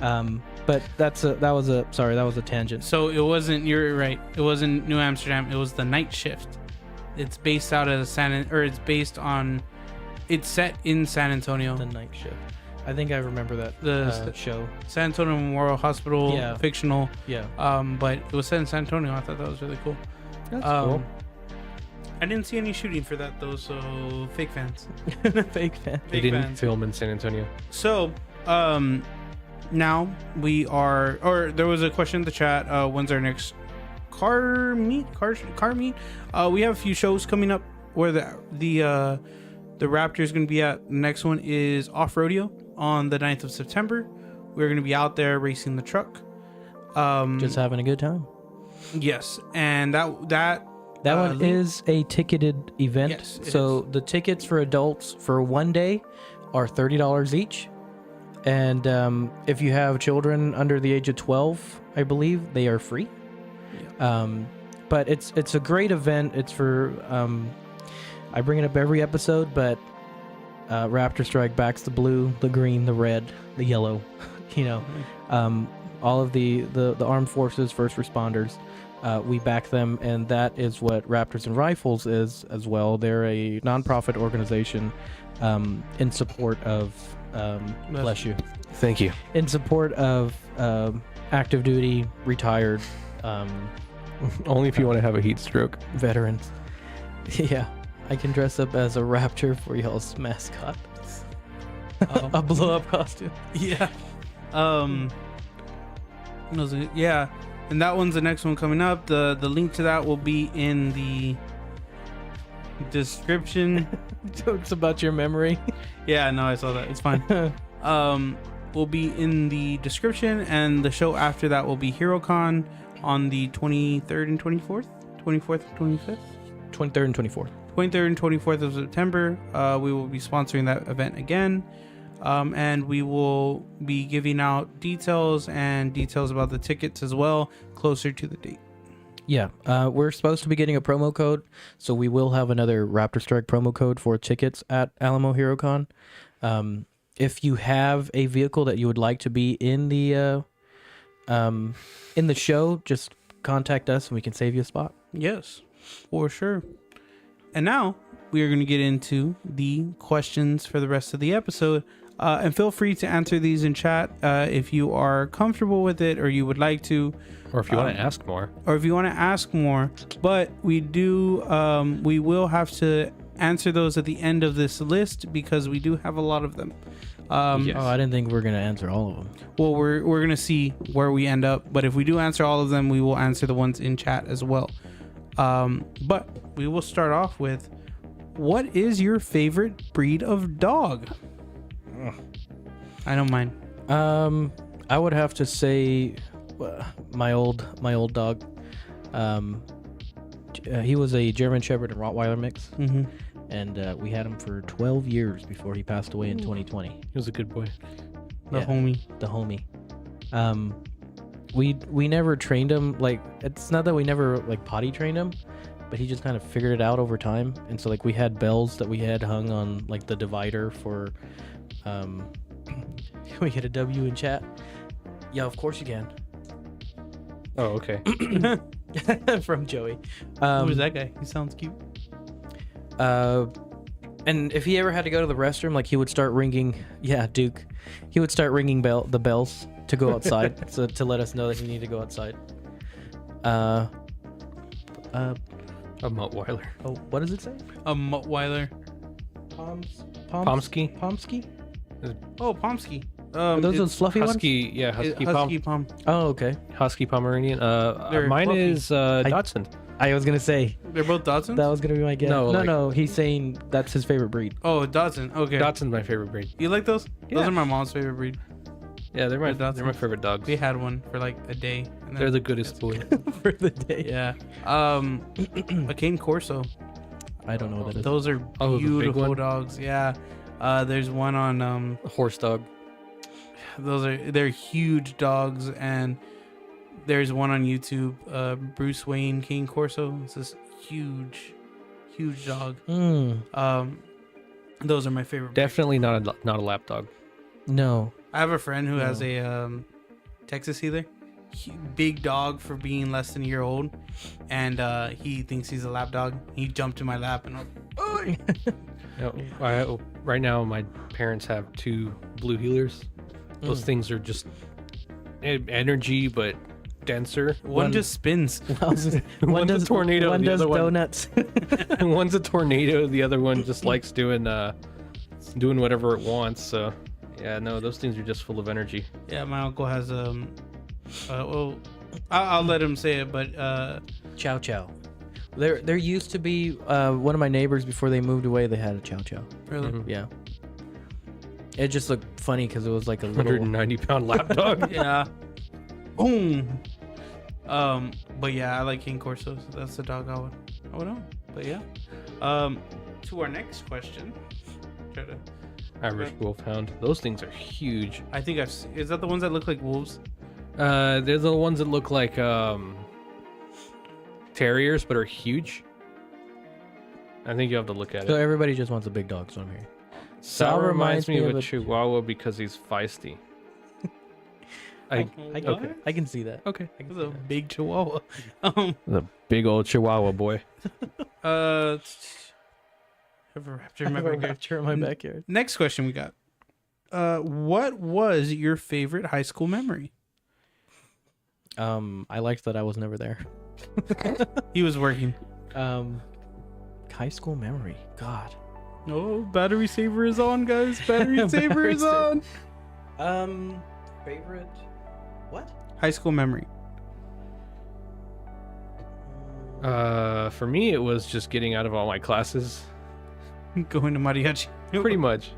But that was a tangent. So it wasn't. You're right. It wasn't New Amsterdam. It was the night shift. It's based out of It's set in San Antonio. The night shift. I think I remember that show. San Antonio Memorial Hospital. Yeah. Fictional. Yeah. But it was set in San Antonio. I thought that was really cool. That's cool. I didn't see any shooting for that though, so fake fans. Fake fan. They didn't film in San Antonio. So, now we are, or there was a question in the chat. When's our next car meet? Car meet. We have a few shows coming up where the Raptor is going to be at. The next one is Off Rodeo on the 9th of September. We're going to be out there racing the truck. Just having a good time. Yes, and that one is a ticketed event. Yes, so the tickets for adults for one day are $30 each. And if you have children under the age of 12, I believe they are free. Yeah. But it's a great event. It's for I bring it up every episode, but Raptorstrike backs the blue, the green, the red, the yellow. You know, all of the armed forces, first responders. We back them, and that is what Raptors and Rifles is as well. They're a nonprofit organization in support of bless you. Thank you. In support of active duty, retired Only if you want to have a heat stroke. veterans. Yeah, I can dress up as a raptor for y'all's mascot. A blow-up costume. Yeah. Yeah, and that one's the next one coming up. The link to that will be in the description. Jokes about your memory. Yeah, no, I saw that. It's fine. Will be in the description, and the show after that will be HeroCon on the 23rd and 24th, 24th and 25th, 23rd and 24th. 23rd and 24th of September. We will be sponsoring that event again, and we will be giving out details about the tickets as well closer to the date. Yeah, we're supposed to be getting a promo code, so we will have another Raptorstrike promo code for tickets at Alamo HeroCon. If you have a vehicle that you would like to be in the show, just contact us and we can save you a spot. Yes, for sure. And now we are going to get into the questions for the rest of the episode. And feel free to answer these in chat if you are comfortable with it or you would like to. Or if you want to ask more. But we will have to answer those at the end of this list because we do have a lot of them. Yes. Oh, I didn't think we were going to answer all of them. Well, we're going to see where we end up. But if we do answer all of them, we will answer the ones in chat as well. But we will start off with, what is your favorite breed of dog? I don't mind. I would have to say my old dog. He was a German Shepherd and Rottweiler mix. Mm-hmm. And we had him for 12 years before he passed away in 2020. He was a good boy. The homie. We never trained him. Like, it's not that we never like potty trained him, but he just kind of figured it out over time. And so like we had bells that we had hung on like the divider for can we get a W in chat? Yeah, of course you can. Oh, okay. From Joey. Who's that guy? He sounds cute. And if he ever had to go to the restroom, like he would start ringing. Yeah, Duke. He would start ringing the bells to go outside, so to let us know that he needed to go outside. A Muttweiler. Oh, what does it say? A Muttweiler. Pomsky. Pomsky? Oh, Pomsky. Are those fluffy Husky, ones? yeah, Husky Pom. Oh, okay. Husky Pomeranian. They're Mine fluffy. is Dotson. I was gonna say They're both Dotsons? that was gonna be my guess. No, No, like- he's saying that's his favorite breed. Oh, Dotson. Okay. Dotson's my favorite breed. You like those? Those Yeah. are my mom's favorite breed. Yeah, they're my Dotsons. favorite dogs. We had one for like a day. And They're the goodest boy. For the day. Yeah. A Cane Corso. I don't know what that is. Those are Oh, the big beautiful one? dogs. Yeah. There's one on Horse dog. they're huge dogs, and there's one on YouTube, Bruce Wayne Cane Corso. It's this huge dog. Those are my favorite. Definitely not a lap dog. No. I have a friend who has No. a Texas Healer. Big dog for being less than a year old, and he thinks he's a lap dog. He jumped in my lap, and I was, Right now, my parents have 2 blue healers. Those things are just energy, but denser. one just spins. One's a tornado. One the does other donuts. One's a tornado. The other one just likes doing whatever it wants. So, yeah, no, those things are just full of energy. Yeah, my uncle has well, I'll let him say it, but Chow Chow. There used to be one of my neighbors before they moved away. They had a Chow Chow. really, Mhm. Yeah. It just looked funny because it was like a little. 190-pound lap dog. yeah, boom. But yeah, I like King Corso. So that's the dog I would own. But yeah, to our next question. Try to. Irish Wolfhound. Those things are huge. I think is that the ones that look like wolves? They're the ones that look like terriers, but are huge. I think you have to look at So it. everybody just wants a big dog, so I'm here. Sal reminds me of a Chihuahua because he's feisty. I What? can see that. Okay. I can It's see a that. big Chihuahua. The big old Chihuahua boy. Have a raptor in my I have a backyard. raptor in my backyard. Next question we got. What was your favorite high school memory? I liked that I was never there. He was working. High school memory. God. Oh, battery saver is on, guys. Battery saver is on. Favorite. What? High school memory. For me, it was just getting out of all my classes. Going to mariachi. Pretty much.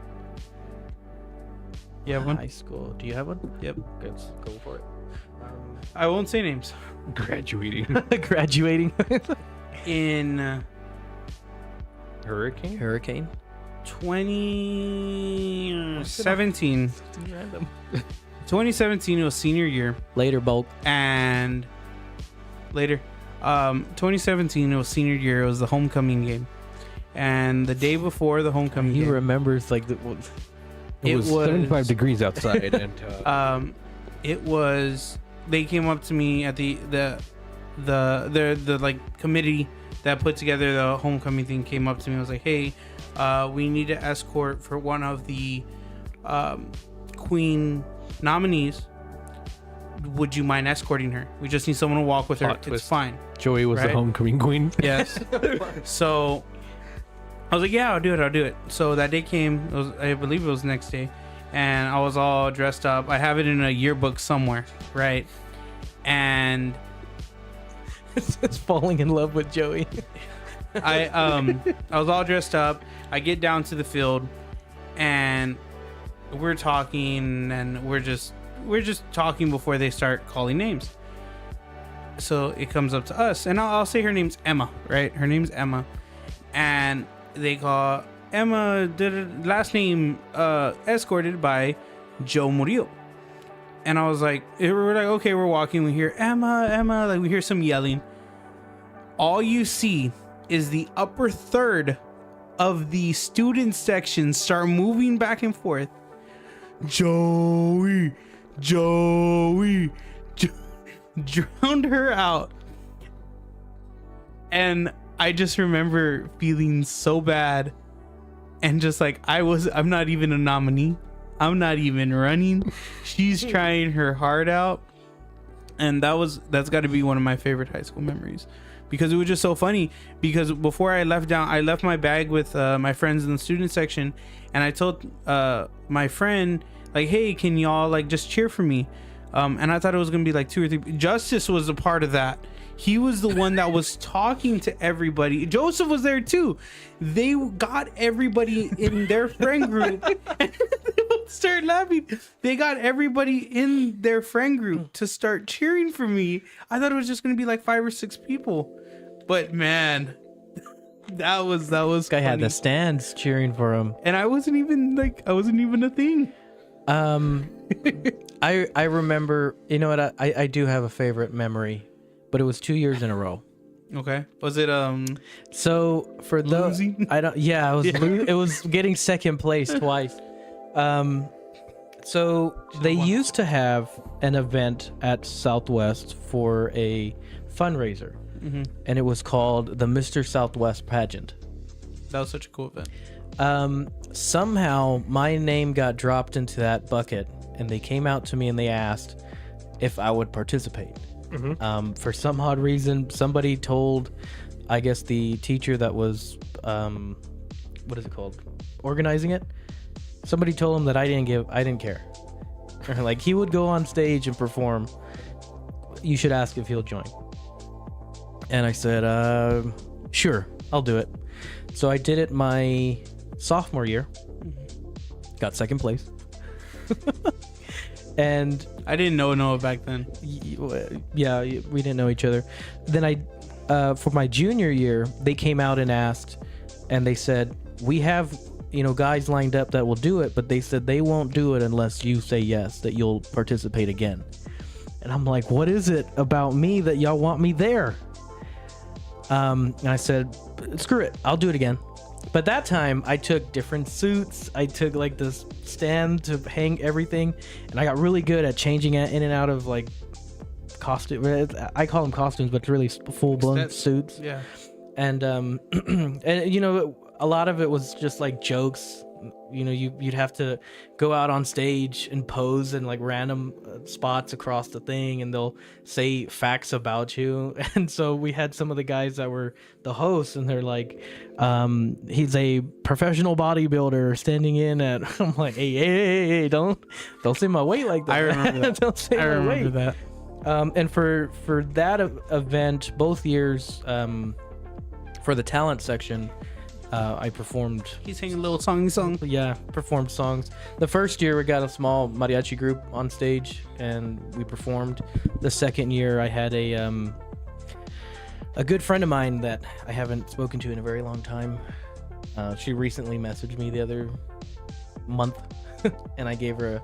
You have one? High school. Do you have one? Yep. Let's go for it. I won't say names. Graduating. Graduating. In Hurricane? 2017. Random. 2017 it was senior year. Later, bulk. And later 2017 it was senior year. It was the homecoming game. And the day before the homecoming He game, remembers like the. It was 75 degrees outside, and it was, they came up to me at the like committee that put together the homecoming thing came up to me and was like, hey, we need to escort for one of the queen nominees. Would you mind escorting her? We just need someone to walk with her. Plot It's twist. fine. Joey was Right? the homecoming queen. Yes. So I was like, yeah, I'll do it. So that day came. It was, I believe it was the next day, and I was all dressed up. I have it in a yearbook somewhere, right? And It's falling in love with Joey. I was all dressed up. I get down to the field, and we're talking, and we're just talking before they start calling names. So it comes up to us, and I'll say her name's Emma, right? Her name's Emma, and they call Emma, last name escorted by Joe Murillo. And I was like, we're like, okay, we're walking, we hear Emma, like we hear some yelling. All you see is the upper third of the student section start moving back and forth. Joey, drowned her out. And I just remember feeling so bad, and just like I'm not even a nominee. I'm not even running. She's trying her heart out. And that's got to be one of my favorite high school memories, because it was just so funny. Because before I left my bag with my friends in the student section, and I told my friend, like, hey, can y'all like just cheer for me? And I thought it was gonna be like 2 or 3. Justice was a part of that. He was the one that was talking to everybody. Joseph was there too. They got everybody in their friend group. And they would start laughing. They got everybody in their friend group to start cheering for me. I thought it was just gonna be like 5 or 6 people, but man, that was Guy funny. had the stands cheering for him. And I wasn't even a thing. I remember. You know what? I do have a favorite memory, but it was 2 years in a row. Okay. Was it So for those, losing? I don't. Yeah, I was. It was getting second place twice. So they used to have an event at Southwest for a fundraiser, and it was called the Mr. Southwest Pageant. That was such a cool event. Somehow my name got dropped into that bucket, and they came out to me and they asked if I would participate. For some odd reason, somebody told, I guess, the teacher that was, what is it called, organizing it. Somebody told him that I didn't care. Like, he would go on stage and perform. You should ask if he'll join. And I said, sure, I'll do it. So I did it my sophomore year. Got second place. And I didn't know Noah back then. yeah, we didn't know each other. Then for my junior year, they came out and asked, and they said, we have, guys lined up that will do it, but they said they won't do it unless you say yes, that you'll participate again. And I'm like, what is it about me that y'all want me there? And I said, screw it, I'll do it again. But that time I took different suits. I took like this stand to hang everything, and I got really good at changing it in and out of like costume. I call them costumes, but it's really full blown suits. Yeah. And and a lot of it was just like jokes. You'd have to go out on stage and pose in like random spots across the thing, and they'll say facts about you. And so we had some of the guys that were the hosts, and they're like, he's a professional bodybuilder standing in at. I'm like, hey, don't say my weight like that. I remember that. Don't say I my remember weight. that. And for that event, both years, for the talent section, I performed. He's singing a little song. Yeah, performed songs. The first year we got a small mariachi group on stage and we performed. The second year I had a good friend of mine that I haven't spoken to in a very long time. She recently messaged me the other month and I gave her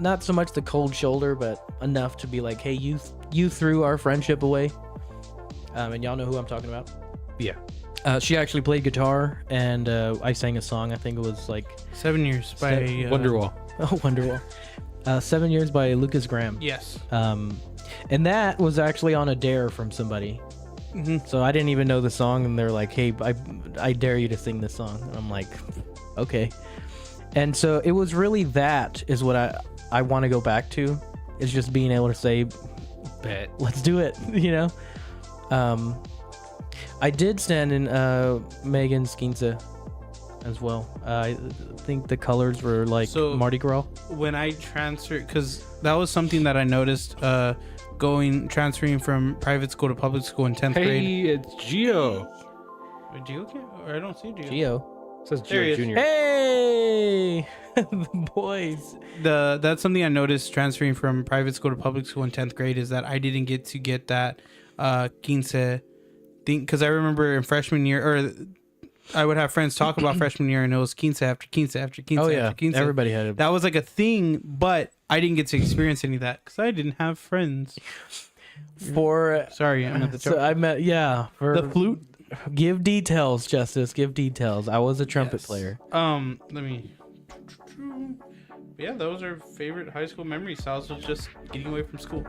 not so much the cold shoulder, but enough to be like, hey, you threw our friendship away. And y'all know who I'm talking about. Yeah. She actually played guitar, and I sang a song. I think it was like 7 years by Wonderwall. Oh, Wonderwall. 7 Years by Lucas Graham. Yes. And that was actually on a dare from somebody. Mm-hmm. So I didn't even know the song, and they're like, "Hey, I dare you to sing this song." And I'm like, "Okay." And so it was really that is what I want to go back to, is just being able to say, Bet. let's do it. You know. I did stand in Megan's Quince as well. I think the colors were like So- Mardi Gras. When I transferred, because that was something that I noticed transferring from private school to public school in 10th grade. Hey, it's Gio. Wait, Gio can't, or I don't see Gio. Geo. It says There he Gio is. Junior. Hey, the boys. That's something I noticed transferring from private school to public school in 10th grade, is that I didn't get to get that quince thing, because I remember in freshman year, or I would have friends talk about freshman year, and it was quince after quince after quince Oh after yeah, quince. everybody had it. That was like a thing, but I didn't get to experience any of that because I didn't have friends. For Sorry, I'm at the so I met for the flute. Give details, Justice. Give details. I was a trumpet Yes. player. Let me. Yeah, those are favorite high school memories. So I was just getting away from school.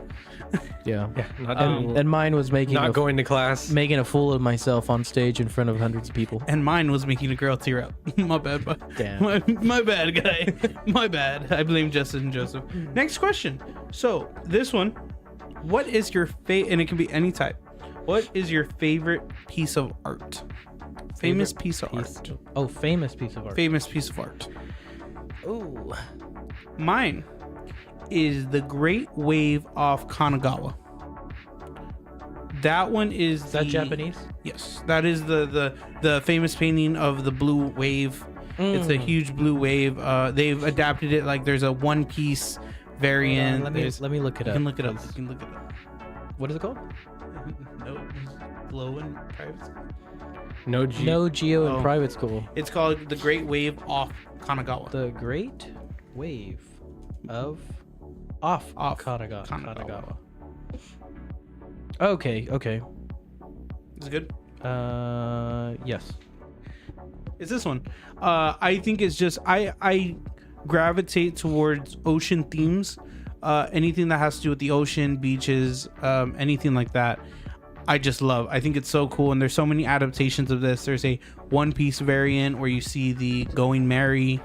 Yeah. Yeah, not doing, And mine was making not going to class. making a fool of myself on stage in front of hundreds of people. And mine was making a girl tear up. My bad, bud. Damn. My bad, guy. My bad. I blame Justin and Joseph. Next question. So this one, what is your and it can be any type. What is your favorite piece of art? Famous piece of art. Oh, famous piece of art. Famous piece of art. Ooh. Mine is the Great Wave off Kanagawa. That one is Is that Japanese? Yes, that is the famous painting of the blue wave. It's a huge blue wave. They've adapted it like there's a one piece variant. Let me look it You up. can look it up. please. You can look it up. What is it called? No, glow in private school. No G. No Geo in Oh. private school. It's called the Great Wave off Kanagawa. The Great Wave of off Kanagawa. Kanagawa. Okay. Is it good? Yes. It's this one. I think it's just I gravitate towards ocean themes. Anything that has to do with the ocean, beaches, anything like that. I just love. I think it's so cool, and there's so many adaptations of this. There's a One Piece variant where you see the Going Merry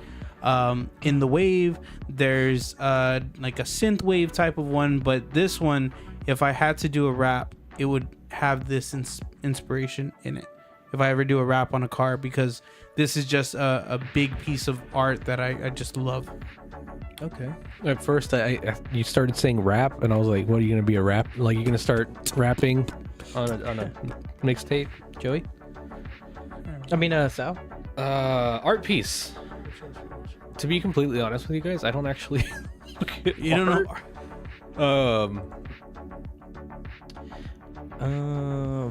in the wave. There's like a synth wave type of one, but this one, if I had to do a rap, it would have this inspiration in it. If I ever do a rap on a car, because this is just a big piece of art that I just love. Okay. At first, you started saying rap, and I was like, "What are you gonna be a rap? Like you're gonna start rapping on a mixtape, Joey?" I mean, Sal. Art piece. To be completely honest with you guys, I don't actually. Look at You don't know. art.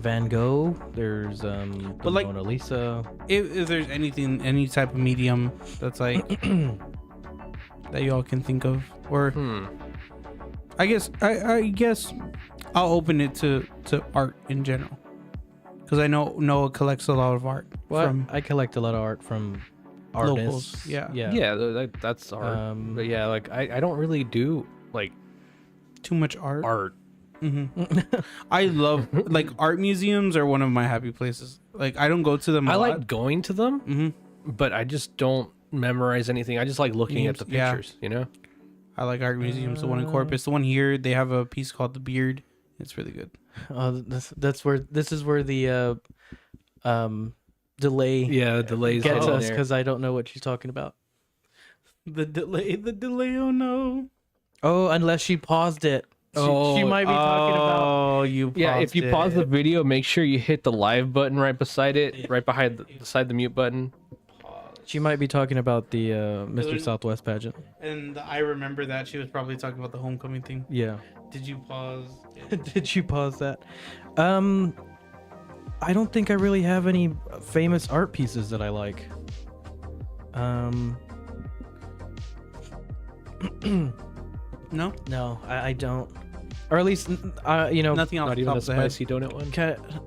Van Gogh. There's the like- Mona Lisa. If there's anything, any type of medium that's like that y'all can think of, or I guess I'll open it to art in general, because I know Noah collects a lot of art from I collect a lot of art from artists. locals. Yeah. Yeah, that's art. But yeah, like I don't really do like Too much art. art. I love like art museums are one of my happy places. Like I don't go to them. I like going to them, Mm-hmm. but I just don't memorize anything. I just like looking at the Yeah. pictures, you know? I like art museums. The one in Corpus, the one here, they have a piece called The Beard. It's really good. This is where the delay Yeah, the delays gets in us there. because I don't know what she's talking about. The delay. Oh no. Oh, unless she paused it. She might be talking about. Oh, you. Yeah, if you pause the video, make sure you hit the live button right beside it, right beside the mute button. She might be talking about the Mr. Southwest pageant. And I remember that she was probably talking about the homecoming thing. Yeah. Did you pause? Did you pause that? I don't think I really have any famous art pieces that I like. No, I don't. Or at least, nothing off Not the even top the of the head. spicy donut one.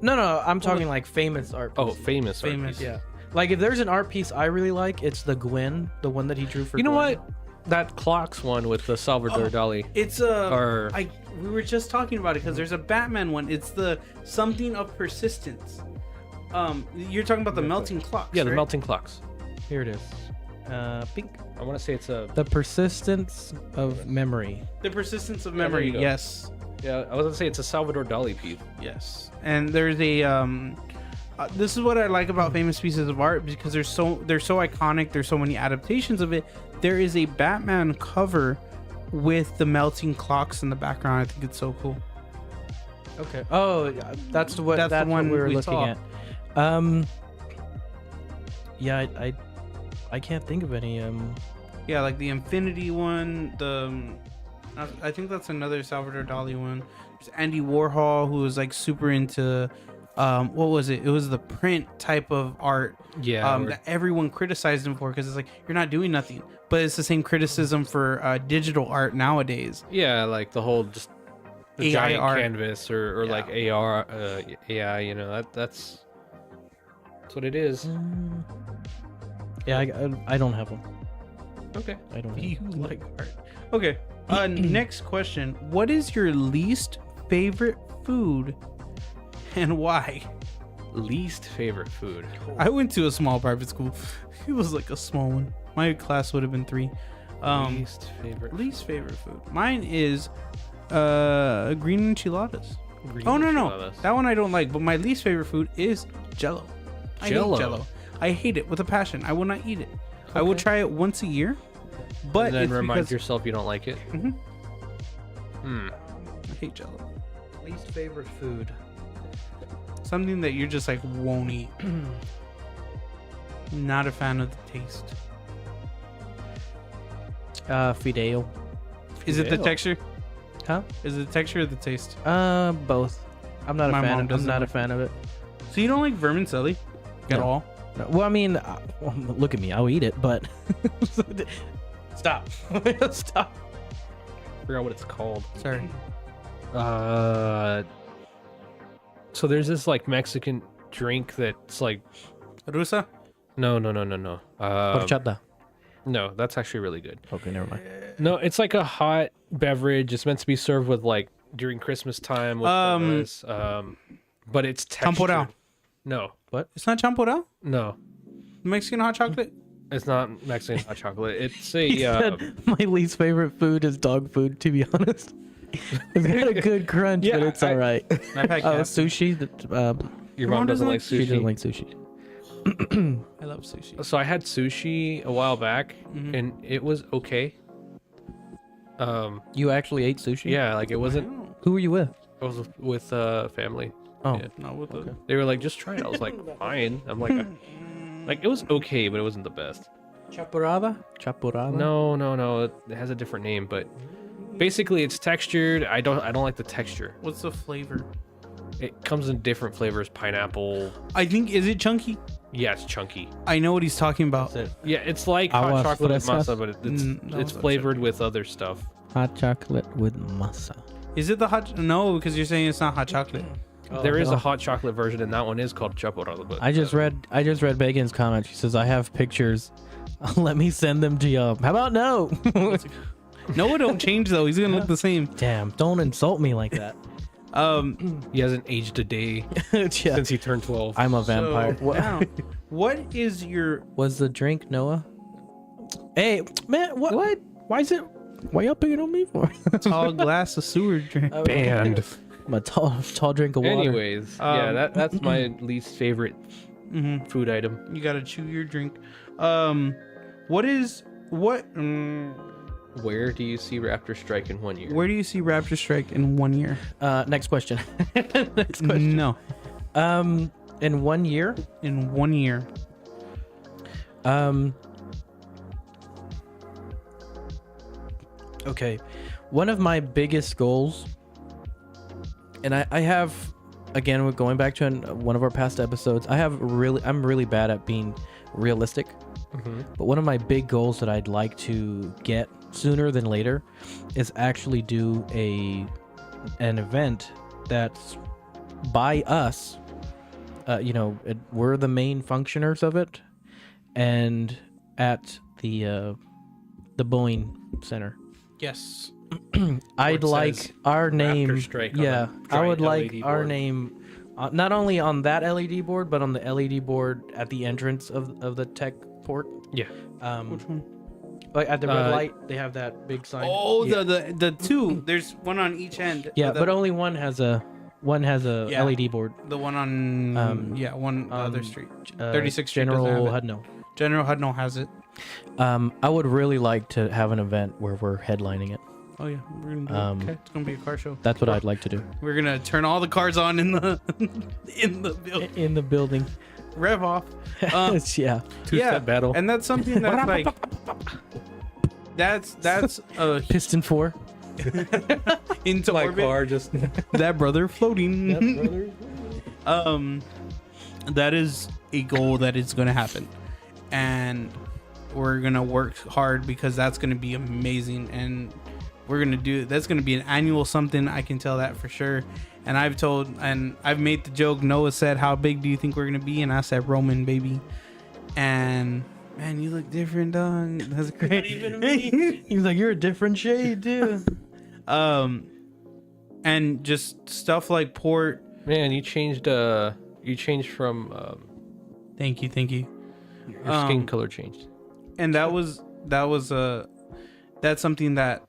No, I'm talking like famous art Oh, pieces. famous. art Famous. piece. Yeah. Like if there's an art piece I really like, it's the Gwen, the one that he drew for You know Gwen. what? That clocks one with the Salvador Dali. It's Or- we were just talking about it because there's a Batman one. It's the something of persistence. You're talking about the melting clocks. Yeah, the right? melting clocks. Here it is. Pink. I want to say it's a. The persistence of memory. The persistence of there memory. you go. Yes. Yeah, I was gonna say it's a Salvador Dali piece. Yes. And there's a this is what I like about famous pieces of art because they're so iconic. There's so many adaptations of it. There is a Batman cover with the melting clocks in the background. I think it's so cool. Okay. Oh, that's the That's the one we were we looking saw. at. Yeah, I can't think of any. Yeah, like the Infinity one. I think that's another Salvador Dali one. There's Andy Warhol, who was like super into what was it? It was the print type of art. Yeah. That everyone criticized him for because it's like you're not doing nothing. But it's the same criticism for digital art nowadays. Yeah, like the whole just the AI giant art. canvas or Yeah. like AR, AI. You know that's what it is. Yeah, I don't have one. Okay. I don't. Have You like art. Okay. Next question. What is your least favorite food and why? Least favorite food. I went to a small private school. It was like a small one. My class would have been 3. Least favorite. Least favorite food. Mine is green enchiladas. Green Oh no. enchiladas. That one I don't like, but my least favorite food is Jello. I Jell-O. hate Jello. I hate it with a passion. I will not eat it. I will Okay. try it once a year. But And then it's remind because yourself you don't like it. Mhm. Hmm. I hate Jello. Least favorite food. Something that you're just like won't eat. Not a fan of the taste. Fideo. Is it the Fideo. texture? Huh? Is it the texture or the taste? Both. I'm not My a fan. mom I'm doesn't not a like fan of it. So you don't like vermicelli at No. all? No, well, I mean, look at me. I'll eat it, but stop. Stop. Forgot what it's called. Sorry. So there's this like Mexican drink that's like Rusa? no. Horchata. No, that's actually really good. Okay, never mind. No, it's like a hot beverage. It's meant to be served with like during Christmas time with this, but it's textured. Champurrado. No, It's not champurrado? no, Mexican hot chocolate? it's not Mexican hot chocolate. It's He a said my least favorite food is dog food. To be honest, it's got a good crunch, Yeah, but it's all right. I've had cat food. Sushi. your mom doesn't like She sushi. doesn't like sushi. I love sushi. So I had sushi a while back, and it was okay. You actually ate sushi? Yeah, like it wasn't. Who were you with? I was with family. Oh, Yeah. Not with the... They were like, just try it. I was like, fine. I'm like it was okay, but it wasn't the best. Chapurrada. No. It has a different name, but basically it's textured. I don't like the texture. What's the flavor? It comes in different flavors. Pineapple. I think, is it chunky? Yeah, it's chunky. I know what he's talking about. That's it. Yeah, it's like Aguas hot chocolate with frescas? masa, but it's No, it's that's flavored with other stuff. Hot chocolate with masa. Is it the hot... No, because you're saying it's not hot chocolate. There is no. a hot chocolate version, and that one is called chaporrado. But I just read Megan's comment. She says I have pictures. Let me send them to you. How about no? No, it don't change though. He's gonna look the same. Damn! Don't insult me like that. he hasn't aged a day Yeah. since he turned 12. I'm a vampire. So, now, what is your... Was the drink Noah? Hey, man, what? Why is it Why y'all picking on me for? Tall glass of sewer drink. Banned. My tall drink of water. Anyways, yeah, that's my least favorite Mhm. food item. You gotta chew your drink. What? Where do you see Raptorstrike in 1 year? Where do you see Raptorstrike in 1 year? Next question. Next question. No, In 1 year, in 1 year. Okay, one of my biggest goals, and I have, again, we're going back to one of our past episodes. I'm really bad at being realistic, but one of my big goals that I'd like to get sooner than later is actually do an event that's by us. We're the main functioners of it, and at the Boeing Center. Yes. I'd it like says our name. Raptorstrike on Yeah, the I would giant like LED our board. name, not only on that LED board, but on the LED board at the entrance of the tech port. Yeah. Which one? Like at the red light, they have that big sign. Oh, yeah. the two. There's one on each end. Yeah, but only one has a Yeah. LED board. The one on the other street. 36th Street doesn't have General it. Hudno. General Hudno has it. I would really like to have an event where we're headlining it. Oh yeah, we're gonna do it. Okay, it's gonna be a car show. That's what I'd like to do. We're gonna turn all the cars on in the in the building. In the building. Rev off. Yeah. Two-step battle. And that's something that's like that's a Piston 4. into my orbit. car just That brother floating. That is a goal that is going to happen, and we're going to work hard because that's going to be amazing, and we're going to do that's going to be an annual something. I can tell that for sure. And I've made the joke. Noah said, "How big do you think we're going to be?" And I said, "Roman, baby." And man, you look different, dog. That's great. Even me. He's like, you're a different shade, dude. And just stuff like port. man, you changed from Thank you. your skin color changed. And that's something that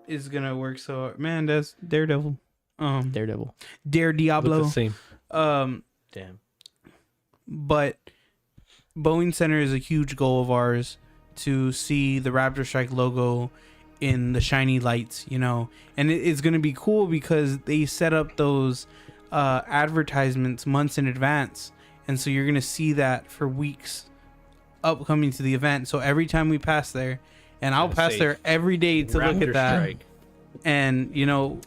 is gonna work. So man, that's Daredevil. Daredevil. Dare Look Diablo. the same. Damn. But Boeing Center is a huge goal of ours to see the Raptorstrike logo in the shiny lights, and it's going to be cool because they set up those advertisements months in advance, and so you're going to see that for weeks upcoming to the event. So every time we pass there, and I'll pass say there every day to look at that, Raptorstrike. and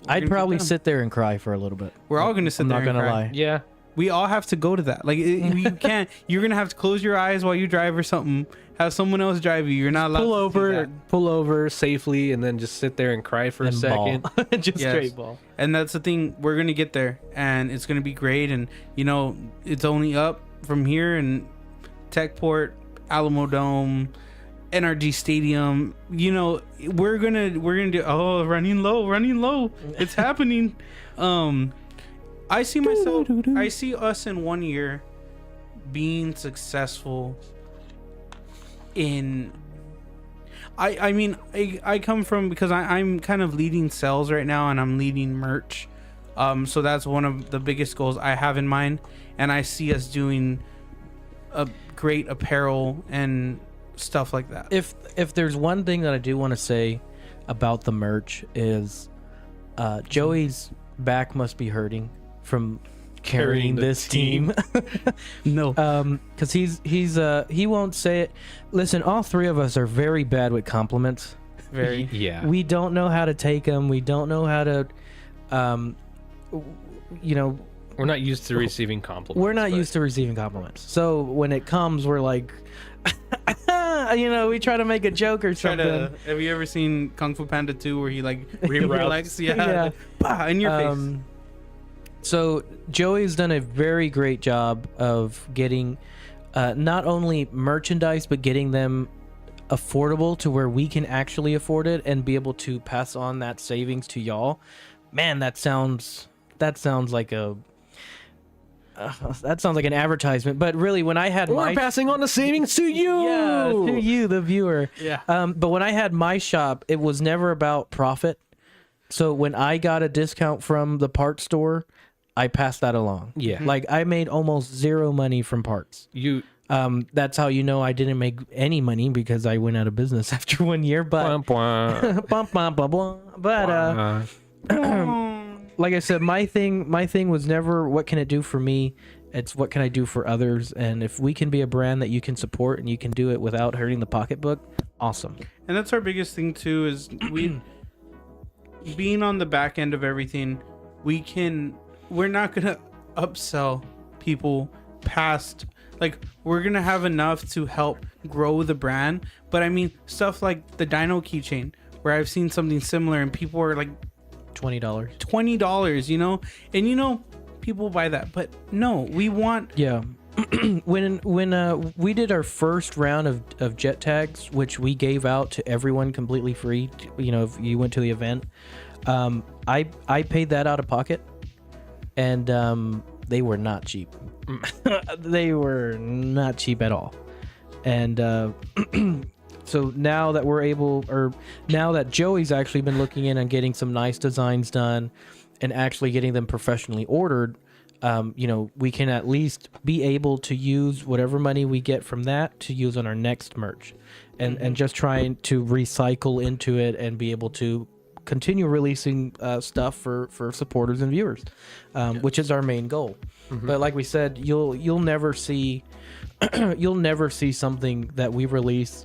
I'd probably sit there and cry for a little bit. we're all going to sit I'm there not and gonna cry. lie. Yeah. We all have to go to that. Like you can't. You're gonna have to close your eyes while you drive or something. Have someone else drive you. You're not allowed Pull over safely, and then just sit there and cry for a And second. ball. Just Yes. straight ball. And that's the thing. We're gonna get there, and it's gonna be great. And it's only up from here. And Techport, Alamo Dome, NRG Stadium. We're gonna do. Oh, running low. It's happening. I see us in 1 year being successful in I come from, because I'm kind of leading sales right now, and I'm leading merch, so that's one of the biggest goals I have in mind, and I see us doing a great apparel and stuff like that. If there's one thing that I do want to say about the merch is Joey's back must be hurting from carrying the this team. No. Because he won't say it. Listen, all three of us are very bad with compliments. Very. Yeah. We don't know how to take them. We don't know how to, We're not used to receiving compliments. we're not used to receiving compliments. So when it comes, we're like, we try to make a joke or something. Have you ever seen Kung Fu Panda 2 where he Reroutes. relax? Yeah. Bah, in your face. So Joey's done a very great job of getting not only merchandise, but getting them affordable to where we can actually afford it and be able to pass on that savings to y'all. Man, that sounds like a that sounds like an advertisement, but really when I had We're passing on the savings to you. yeah, to you, the viewer. Yeah. But when I had my shop, it was never about profit. So when I got a discount from the parts store, I passed that along. Yeah. Like I made almost zero money from parts. That's how you know I didn't make any money because I went out of business after 1 year. But but like I said, my thing was never what can it do for me. It's what can I do for others. And if we can be a brand that you can support and you can do it without hurting the pocketbook, awesome. And that's our biggest thing too, is we being on the back end of everything, we're not gonna upsell people past, like, we're gonna have enough to help grow the brand. But I mean, stuff like the Dino keychain, where I've seen something similar and people are like $20, you know, and you know people buy that, but no, we want when we did our first round of jet tags, which we gave out to everyone completely free, you know, if you went to the event, I paid that out of pocket, and they were not cheap. They were not cheap at all. And so now that we're able, or now that Joey's actually been looking in and getting some nice designs done and actually getting them professionally ordered, you know, we can at least be able to use whatever money we get from that to use on our next merch, and just trying to recycle into it and be able to continue releasing stuff for supporters and viewers, which is our main goal. But like we said, you'll never see you'll never see something that we release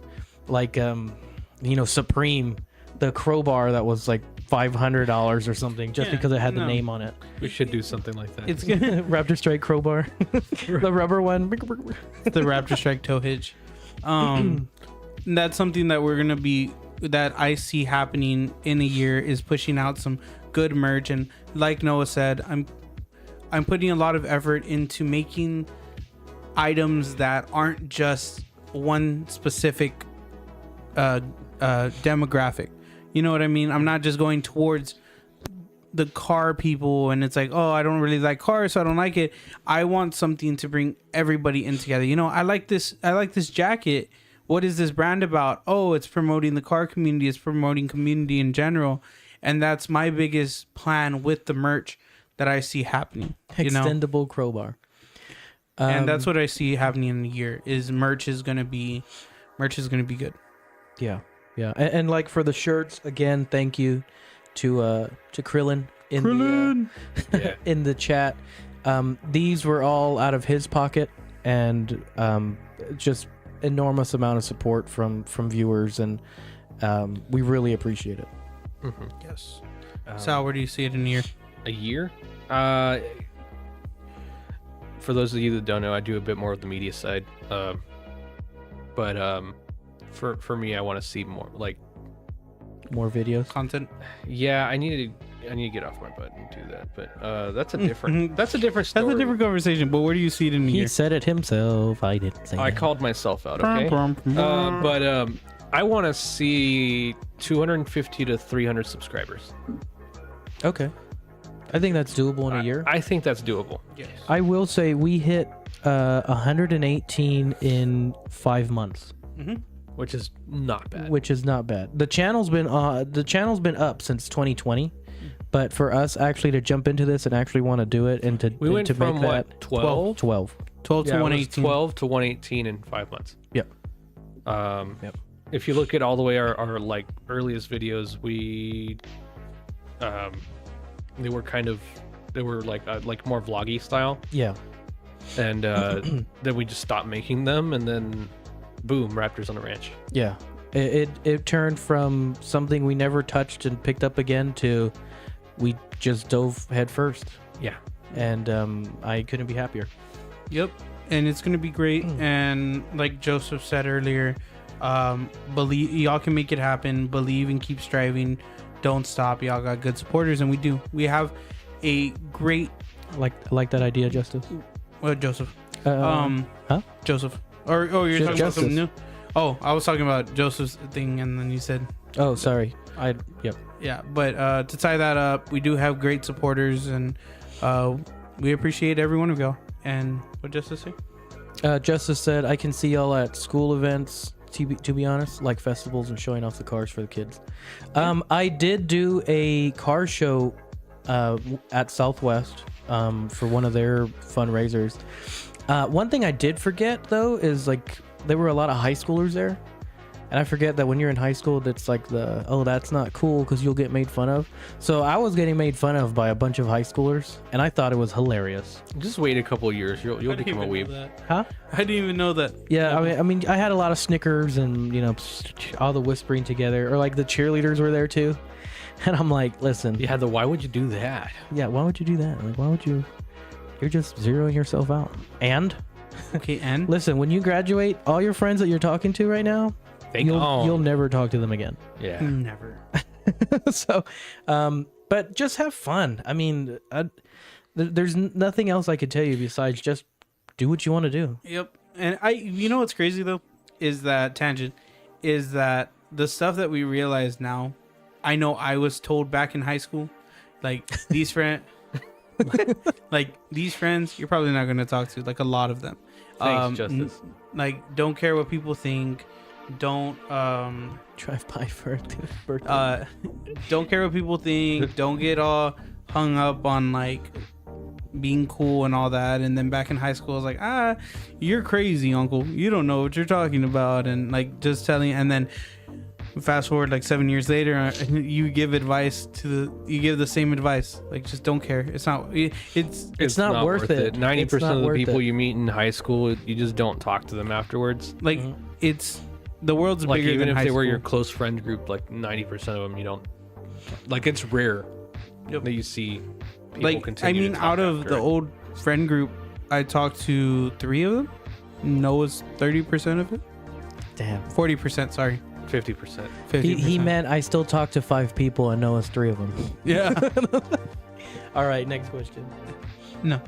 like you know, Supreme, the crowbar that was like $500 or something just because it had the name on it. We should do something like that. it's gonna Raptorstrike crowbar, the rubber one. the Raptorstrike toe hitch. That's something that we're gonna be, that I see happening in a year, is pushing out some good merch. And like Noah said, I'm putting a lot of effort into making items that aren't just one specific demographic. You know what I mean? I'm not just going towards the car people and it's like, oh, I don't really like cars, so I don't like it. I want something to bring everybody in together. You know, I like this jacket. What is this brand about? Oh, it's promoting the car community. It's promoting community in general. And that's my biggest plan with the merch that I see happening. You know? Extendable crowbar. And that's what I see happening in the year, is merch is gonna be good. Yeah. And like for the shirts, again, thank you to Krillin in the chat. These were all out of his pocket, and just enormous amount of support from viewers, and we really appreciate it. Yes. Sal, where do you see it in a year? A year? For those of you that don't know, I do a bit more of the media side. But for me, I want to see more More videos. Content. Yeah, I need to get off my butt and do that. But that's a different story. That's a different conversation. But where do you see it in a He year? said it himself. I didn't say I it. called myself out. Okay. But I want to see 250 to 300 subscribers. Okay. I think that's doable in a year. I think that's doable. Yes. I will say we hit 118 in 5 months, Which is not bad. which is not bad. The channel's been up since 2020, but for us actually to jump into this and actually want to do it and We went to from make what, that 12? 12. 12 to Yeah, it was 118. 12 to 118 in 5 months. Yep. Yep. If you look at all the way our like earliest videos, they were like more vloggy style, Yeah. and then we just stopped making them, and then boom, Raptors on the Ranch. Yeah. It turned from something we never touched and picked up again to we just dove head first. Yeah. And I couldn't be happier. Yep. And it's gonna be great. And like Joseph said earlier, believe y'all can make it happen. Believe and keep striving. Don't stop. Y'all got good supporters, and we do. We have a great I like that idea, Justice. Joseph. Huh? Joseph. Or you're talking about Justice. something new? Oh, I was talking about Joseph's thing, and then you said. Oh, sorry. Yep. Yeah, but to tie that up, we do have great supporters, and we appreciate every one of y'all. And what Justice say? Justice said, I can see y'all at school events, to be honest, like festivals and showing off the cars for the kids. I did do a car show at Southwest for one of their fundraisers. One thing I did forget, though, is like there were a lot of high schoolers there. And I forget that when you're in high school, that's like that's not cool because you'll get made fun of. So I was getting made fun of by a bunch of high schoolers, and I thought it was hilarious. Just wait a couple of years. You'll become a weeb. Huh? I didn't even know that. Yeah, I mean, I had a lot of Snickers and, you know, all the whispering together. Or like the cheerleaders were there too. And I'm like, listen. You had why would you do that? Yeah, why would you do that? Like, why would you? You're just zeroing yourself out. And? Okay, and? Listen, when you graduate, all your friends that you're talking to right now, you'll never talk to them again. Yeah. Never. So, but just have fun. I mean, there's nothing else I could tell you besides just do what you want to do. Yep. And you know what's crazy though, is that the stuff that we realize now, I know I was told back in high school, like these friends, you're probably not going to talk to, like a lot of them. Thanks, Justice. Like, don't care what people think. Don't drive by for a birthday. Don't care what people think. Don't get all hung up on like being cool and all that. And then back in high school, I was like, you're crazy, uncle. You don't know what you're talking about. And like just telling. And then fast forward like 7 years later, you give the same advice. Like, just don't care. It's not not worth it. 90% of the people you meet in high school, you just don't talk to them afterwards. Like the world's like, bigger even than if high they school. were your close friend group, like 90% of them you don't, like, it's rare that you see people like, continue I mean, to talk out of after the it. old friend group, I talked to 3 of them. Noah's 30% of it. Damn. 40%, sorry. 50%. 50%. He meant I still talk to 5 people and Noah's 3 of them. Yeah. All right, next question. No.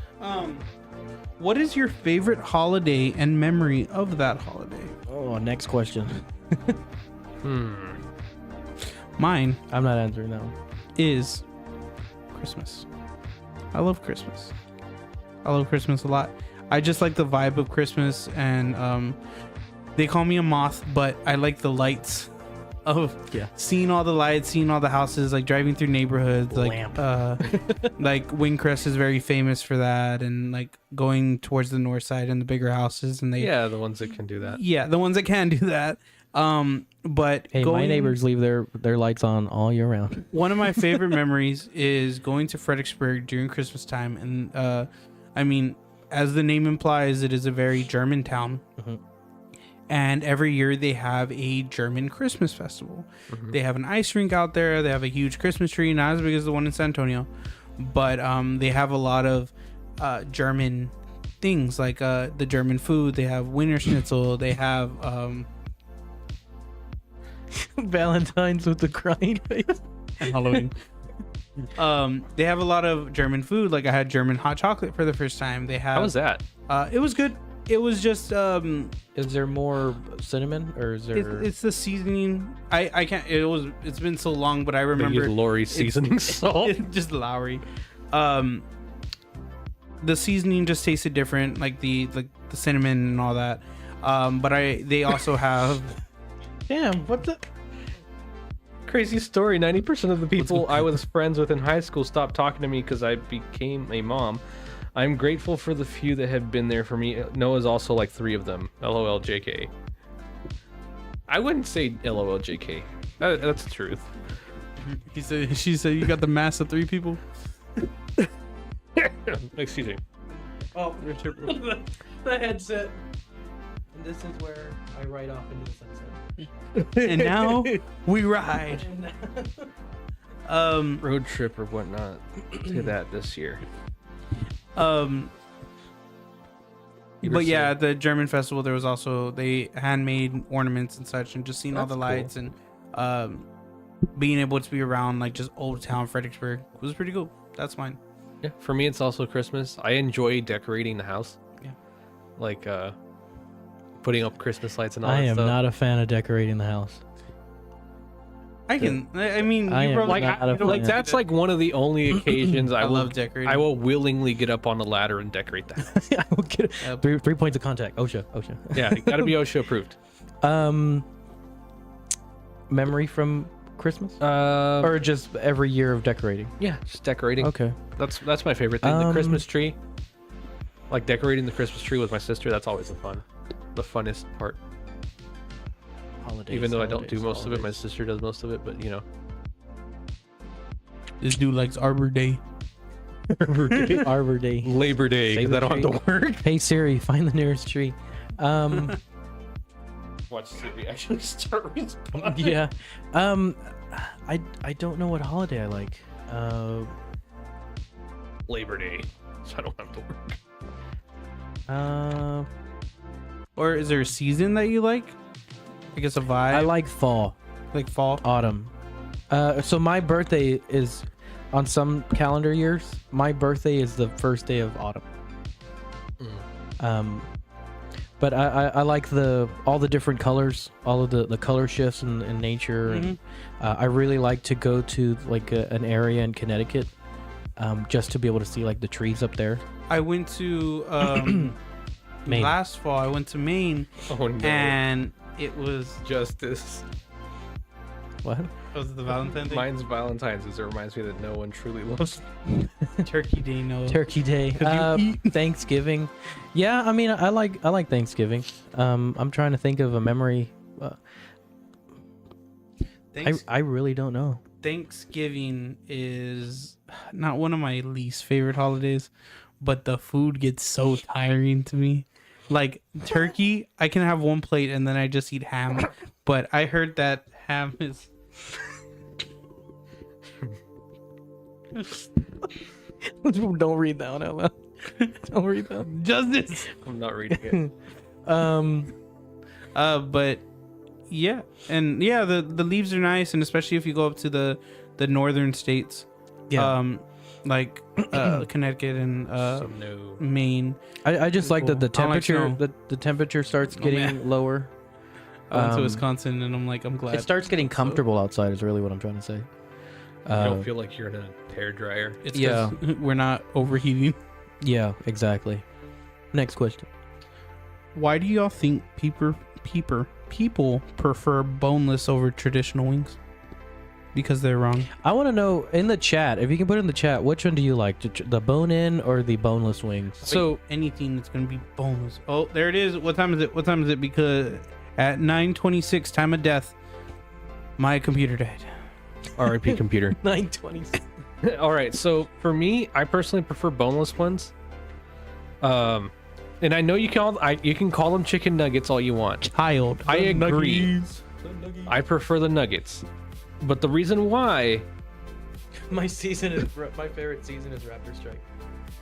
What is your favorite holiday and memory of that holiday? Oh, next question. Mine I'm not answering that one. is Christmas. I love Christmas. I love Christmas a lot. I just like the vibe of Christmas, and they call me a moth, but I like the lights of seeing all the lights, seeing all the houses, like driving through neighborhoods. Lamp. Like Windcrest is very famous for that, and like going towards the north side and the bigger houses, and Yeah, the ones that can do that. yeah, the ones that can do that. But Hey, my neighbors leave their lights on all year round. one of my favorite memories is going to Fredericksburg during Christmas time, and I mean, as the name implies, it is a very German town. Mhm. And every year they have a German Christmas festival. Mhm. They have an ice rink out there. They have a huge Christmas tree, not as big as the one in San Antonio, but they have a lot of German things, like the German food. They have Wiener Schnitzel. They have Valentine's with the crying face. Halloween. They have a lot of German food. Like I had German hot chocolate for the first time. They have. How was that? It was good. It was just Is there more cinnamon or is there? it's the seasoning. I can't. It's been so long, but I They remember use Lori seasoning salt. just Lowry. The seasoning just tasted different, like the cinnamon and all that. But they also have. Damn, what the? Crazy story. 90% of the people I was friends with in high school stopped talking to me because I became a mom. I'm grateful for the few that have been there for me. Noah's also like 3 of them. LOL JK. I wouldn't say LOL JK. That's the truth. She said you got the mass of 3 people. Excuse me. Oh, the headset. And this is where I ride off into the sunset. And now we ride. Road trip or whatnot to that this year. But yeah, at the German festival, there was also they handmade ornaments and such, and just seeing all That's the lights and being able to be around like just old town Fredericksburg was pretty cool. That's mine. Yeah, for me it's also Christmas. I enjoy decorating the house. Yeah. Like putting up Christmas lights and all I that am stuff. not a fan of decorating the house. I can. I mean, I you am probably not a fan. That's like one of the only occasions I love decorating. I will willingly get up on the ladder and decorate that. I will get it. Three points of contact. OSHA. Yeah, it got to be OSHA approved. Memory from Christmas, Or or just every year of decorating? yeah, just decorating. Okay. That's my favorite thing. The Christmas tree, like decorating the Christmas tree with my sister. That's always the funnest part. Holidays. Even though I don't do most of it, my sister does most of it. But you know, This dude likes Arbor Day. Arbor Day. Labor Day, Save because I the don't have to work. Hey Siri, find the nearest tree. Watch Siri actually start responding. Yeah. I don't know what holiday I like. Labor Day, so I don't have to work. Or is there a season that you like? I guess a vibe. I like fall, like fall. autumn. So my birthday is on some calendar years. My birthday is the first day of autumn. But I like all the different colors, all of the color shifts in nature, and I really like to go to like an area in Connecticut, just to be able to see like the trees up there. I went to Maine. last fall. I went to Maine, Oh no! and it was Justice. What? the Valentine's Day. Mine's Valentine's, as it reminds me that no one truly loves. Turkey Day. No. Turkey Day. 'Cause you eat. Thanksgiving. Yeah, I mean, I like Thanksgiving. I'm trying to think of a memory. I really don't know. Thanksgiving is not one of my least favorite holidays, but the food gets so tiring to me. Like turkey, I can have one plate and then I just eat ham. But I heard that ham is. Don't read that one out loud. Don't read that. Justice. I'm not reading it. But yeah, and yeah, the leaves are nice, and especially if you go up to the northern states, like Connecticut and So no. Maine. I just like that the I like temperature snow. the temperature starts getting man. lower. I went to Um, Wisconsin, and I'm like, I'm glad. It starts getting comfortable outside. Is really what I'm trying to say. You don't feel like you're in a hair dryer. It's Yeah. 'cause we're not overheating. Yeah, exactly. Next question. Why do y'all think people prefer boneless over traditional wings? Because they're wrong. I want to know in the chat, if you can put in the chat, which one do you like, the bone-in or the boneless wings? So Anything that's gonna be boneless. Oh, there it is. What time is it? What time is it? Because at 9:26, time of death, my computer died. R.I.P. computer. 9:20. All right, so for me, I personally prefer boneless ones. And I know you can call them chicken nuggets all you want. Child. I agree. I prefer the nuggets, but the reason why. My favorite season is Raptorstrike.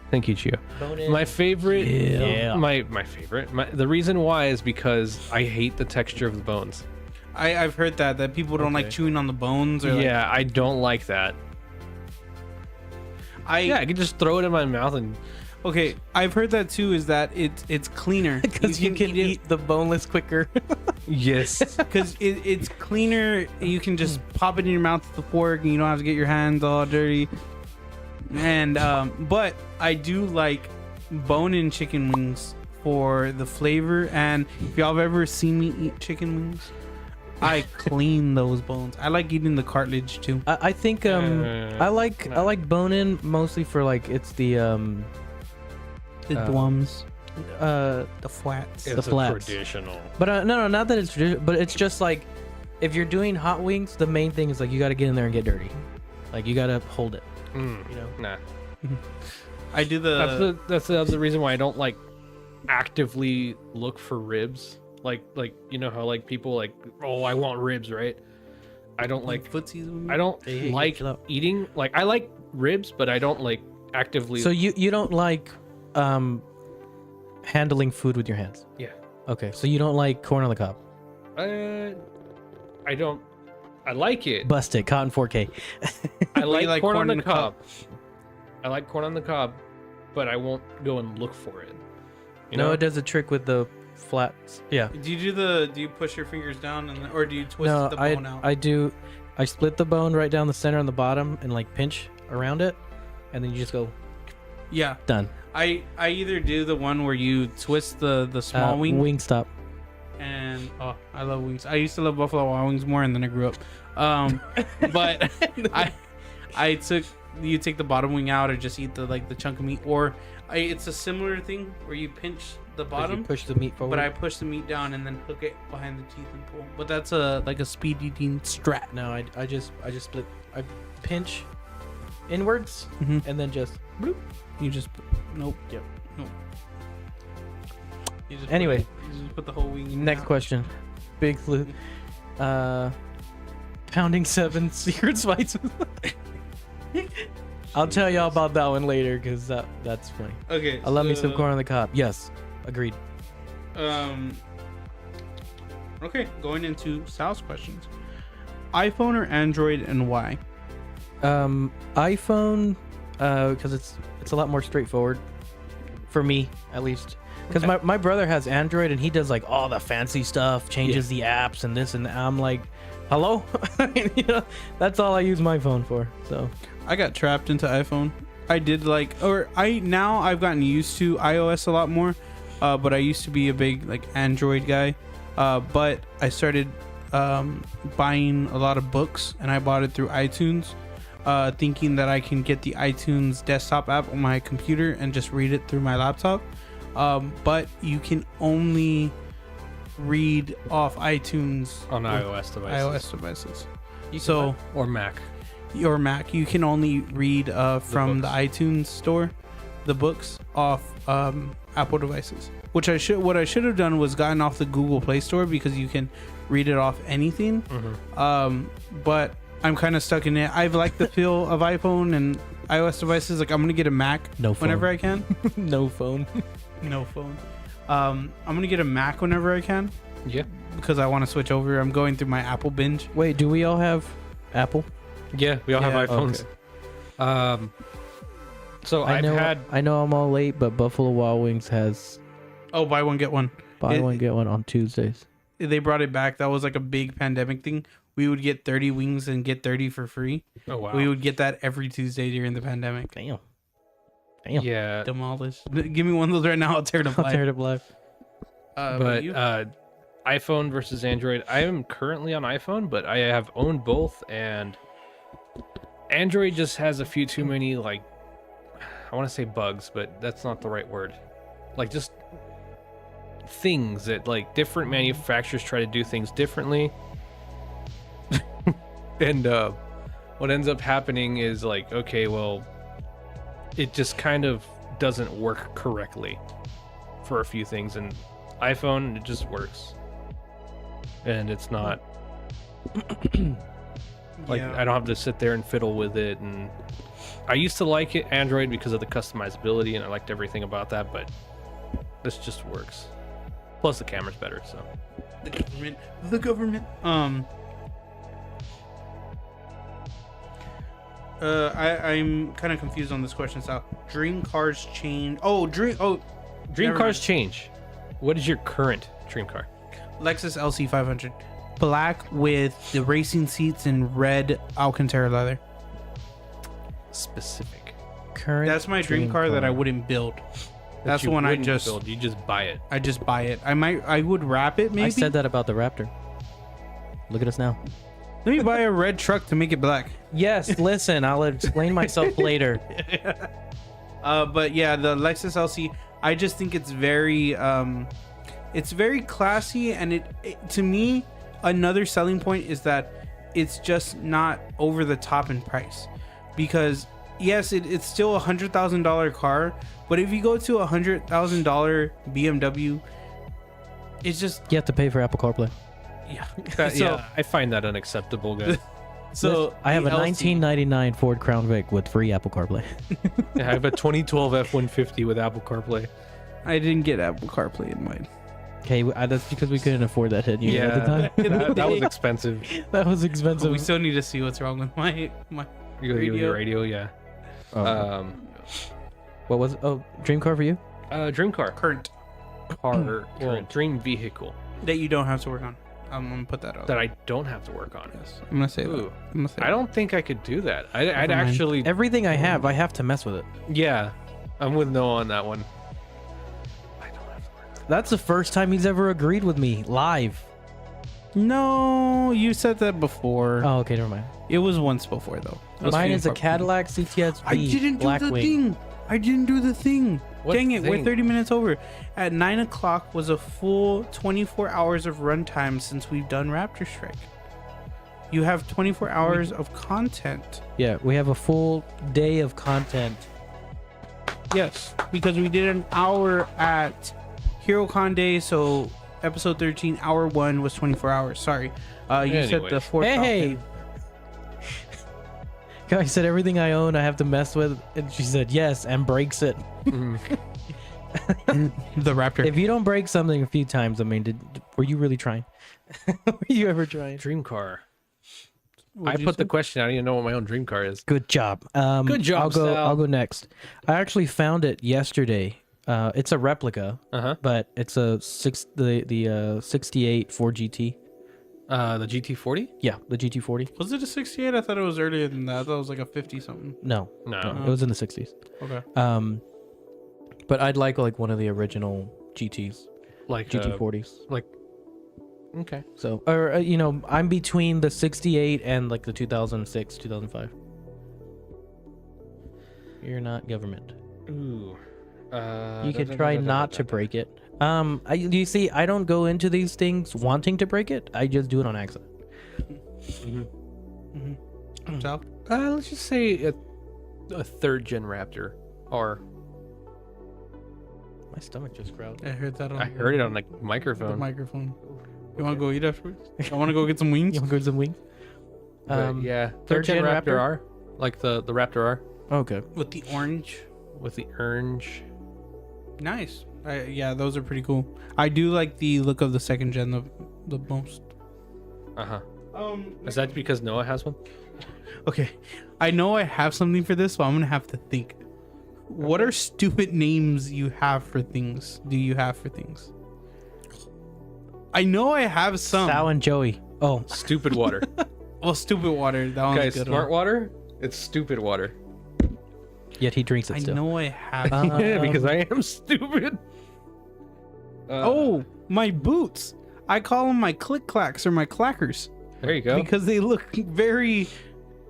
Thank you, Chia. Bone-in. My favorite. Yeah. My favorite. The reason why is because I hate the texture of the bones. I've heard that people don't like Okay. chewing on the bones. Or Yeah, I don't like that. I can just throw it in my mouth and. Okay, I've heard that too. Is that it's cleaner Because you can eat the boneless quicker. Yes. because it's cleaner. You can just pop it in your mouth with the fork, and you don't have to get your hands all dirty. And but I do like bone-in chicken wings for the flavor. And if y'all have ever seen me eat chicken wings, I clean those bones. I like eating the cartilage too. I think I like bone-in mostly for like it's the The dwums, the flats. The flats. Traditional. But no, not that it's traditional, but it's just like if you're doing hot wings, the main thing is like you got to get in there and get dirty. Like you got to hold it, you know. Nah. I do the. That's the other reason why I don't like actively look for ribs. Like you know how like people like, oh, I want ribs, right? I don't like footsies. I don't Hey, like chill out. eating, like I like ribs, but I don't like actively. So you don't like handling food with your hands. Yeah. Okay, so you don't like corn on the cob. I don't. I like it. Bust it, Cotton 4K. I like, like corn on the cob. I like corn on the cob, but I won't go and look for it. You know? No, it does a trick with the flats. Yeah. Do you push your fingers down or do you twist No, the bone out? I do. I split the bone right down the center on the bottom and like pinch around it, and then you just go Yeah. done. I either do the one where you twist the small wing, stop. and I love wings. I used to love Buffalo Wild Wings more, and then I grew up. But I took you take the bottom wing out, or just eat the chunk of meat, or it's a similar thing where you pinch the bottom, You push the meat forward. but I push the meat down and then hook it behind the teeth and pull. But that's a speed eating strat. No, I just split. I pinch inwards Mhm. and then just bloop. You just nope. Yep. Nope. You just Anyway. you just put the whole wing in. Next now. question. Big flute. Pounding 7 secret spices. I'll tell y'all about that one later because that's funny. Okay. I love me some corn on the cob. Yes, agreed. Okay, going into Sal's questions. iPhone or Android, and why? iPhone, because it's a lot more straightforward for me, at least. Because my brother has Android and he does like all the fancy stuff, changes the apps and this and that. I'm like, hello, that's all I use my phone for. So I got trapped into iPhone. I did now I've gotten used to iOS a lot more, but I used to be a big Android guy. But I started buying a lot of books, and I bought it through iTunes, thinking that I can get the iTunes desktop app on my computer and just read it through my laptop. But you can only read off iTunes on iOS devices. or Mac. Or Mac. You can only read from the iTunes store the books off Apple devices. What I should have done was gotten off the Google Play Store, because you can read it off anything. Mm-hmm. But I'm kind of stuck in it. I've liked the feel of iPhone and iOS devices. I'm gonna get a Mac whenever I can. No phone. No phone. I'm gonna get a Mac whenever I can. Yeah. Because I want to switch over. I'm going through my Apple binge. Wait, do we all have Apple? Yeah, we all have iPhones. Okay. So I know I'm all late, but Buffalo Wild Wings has Oh, buy one get one. buy one get one on Tuesdays. They brought it back. That was like a big pandemic thing. We would get 30 wings and get 30 for free. Oh wow. We would get that every Tuesday during the pandemic. Damn. Yeah. Demolished. Give me one of those right now. I'll tear it up. I'll tear it up live. But iPhone versus Android. I am currently on iPhone, but I have owned both, and Android just has a few too many I want to say bugs, but that's not the right word. Just things that different manufacturers try to do things differently. And what ends up happening is okay, well, it just kind of doesn't work correctly for a few things, and iPhone, it just works, and it's not I don't have to sit there and fiddle with it. And I used to like it Android because of the customizability, and I liked everything about that, but this just works. Plus the camera's better, so the government. I'm kind of confused on this question. So, dream cars change. Dream cars change. What is your current dream car? Lexus LC 500, black with the racing seats and red Alcantara leather. Specific. Current. That's my dream car that I wouldn't build. That's the one I just build. You just buy it. I just buy it. I would wrap it maybe. I said that about the Raptor. Look at us now. Let me buy a red truck to make it black. Yes, listen, I'll explain myself later. But yeah, the Lexus LC, I just think it's very classy, and it to me, another selling point is that it's just not over the top in price, because yes, it's still $100,000 car, but if you go to $100,000 BMW, it's just You have to pay for Apple CarPlay. yeah. Yeah, I find that unacceptable, guys. So I have a the LC 1999 Ford Crown Vic with free Apple CarPlay. Yeah, I have a 2012 F-150 with Apple CarPlay. I didn't get Apple CarPlay in mine. Okay, that's because we couldn't afford that head unit at the time. that was expensive. That was expensive. We still need to see what's wrong with my Your radio, yeah. Oh. What was it? Oh, dream car for you? Dream car. current Car, well, dream vehicle. that you don't have to work on. I'm gonna put that up. that I don't have to work on. Yes, I'm gonna say that. Ooh. I'm gonna say I don't think I could do that. I'd mind. actually. Everything I have to mess with it. Yeah, I'm with no on that one. I don't have to work. That's the first time he's ever agreed with me live. No, you said that before. Oh, okay, never mind. It was once before though. Mine is a Cadillac CTS-V I didn't do the Blackwing. thing. I didn't do the thing. What Dang it, we're thing? 30 minutes over. At 9 o'clock was a full 24 hours of runtime since we've done Raptorstrike. You have 24 hours of content. Yeah, we have a full day of content. Yes, because we did an hour at HeroCon Day, so episode 13, hour 1 was 24 hours. Sorry. You said the Anyways. fourth. Hey! I said everything I own I have to mess with, and she said yes, and breaks it. The Raptor. If you don't break something a few times, I mean, were you really trying? Were you ever trying? Dream car. What'd I you put the say? question. I don't even know what my own dream car is. Good job. Good job, Sal. I'll go next. I actually found it yesterday. It's a replica, but it's a 68 Ford GT. The GT40? Yeah, the GT40. Was it a 68? I thought it was earlier than that. I thought it was like a 50 something. No, No. it was in the 60s. Okay. But I'd like one of the original GTs, Like GT40s. like. Okay. So, or I'm between the 68 and like the 2006, 2005. You're not government. Ooh. You can try not to break it. You see, I don't go into these things wanting to break it. I just do it on accident. So, Let's just say a third gen Raptor, or My stomach just growled. I heard that on I heard it on the the microphone. microphone. You want to go eat afterwards? I want to go get some wings. You want to go some wings? But yeah, third gen Raptor R, like the Raptor R Okay. With the orange. with the orange. Nice. Yeah, those are pretty cool. I do like the look of the second gen the most. Is that because Noah has one? Okay. I know I have something for this, so I'm gonna have to think. What are stupid names you have for things? Do you have for things? I know I have some. Sal and Joey. Oh, Stupid water. Well, stupid water. That one's Guys, good. smart one. water. It's stupid water. yet he drinks it I still. know I have. Yeah, because I am stupid. Oh, my boots. I call them my click clacks or my clackers There you go. because they look very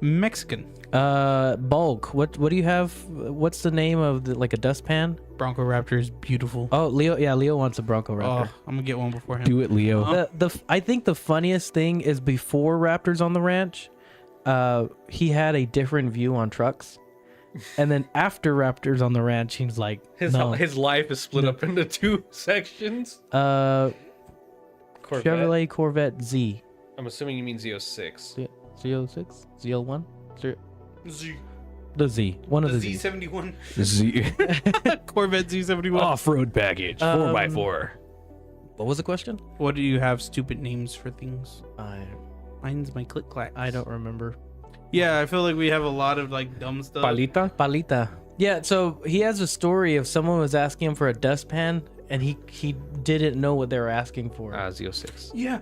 Mexican. Bulk. What do you have? What's the name of a dustpan? Bronco Raptor is beautiful. Oh, Leo. Yeah, Leo wants a Bronco Raptor. Oh, I'm gonna get one before him. Do it, Leo. I think the funniest thing is before Raptors on the ranch, he had a different view on trucks, and then after Raptors on the ranch, he's like, no. His life is split up into two sections. Corvette. Corvette. Chevrolet Corvette Z. I'm assuming you mean Z06. Yeah, Z06, Z01, Z. the Z. One of The the Z's. Z71. Z Corvette Z71. off-road package, 4x4. What was the question? What do you have stupid names for things? Mine's my click clack. I don't remember. Yeah, I feel like we have a lot of like dumb stuff. Palita. Palita. Yeah, so he has a story of someone was asking him for a dustpan, and he didn't know what they were asking for. Z06. Yeah,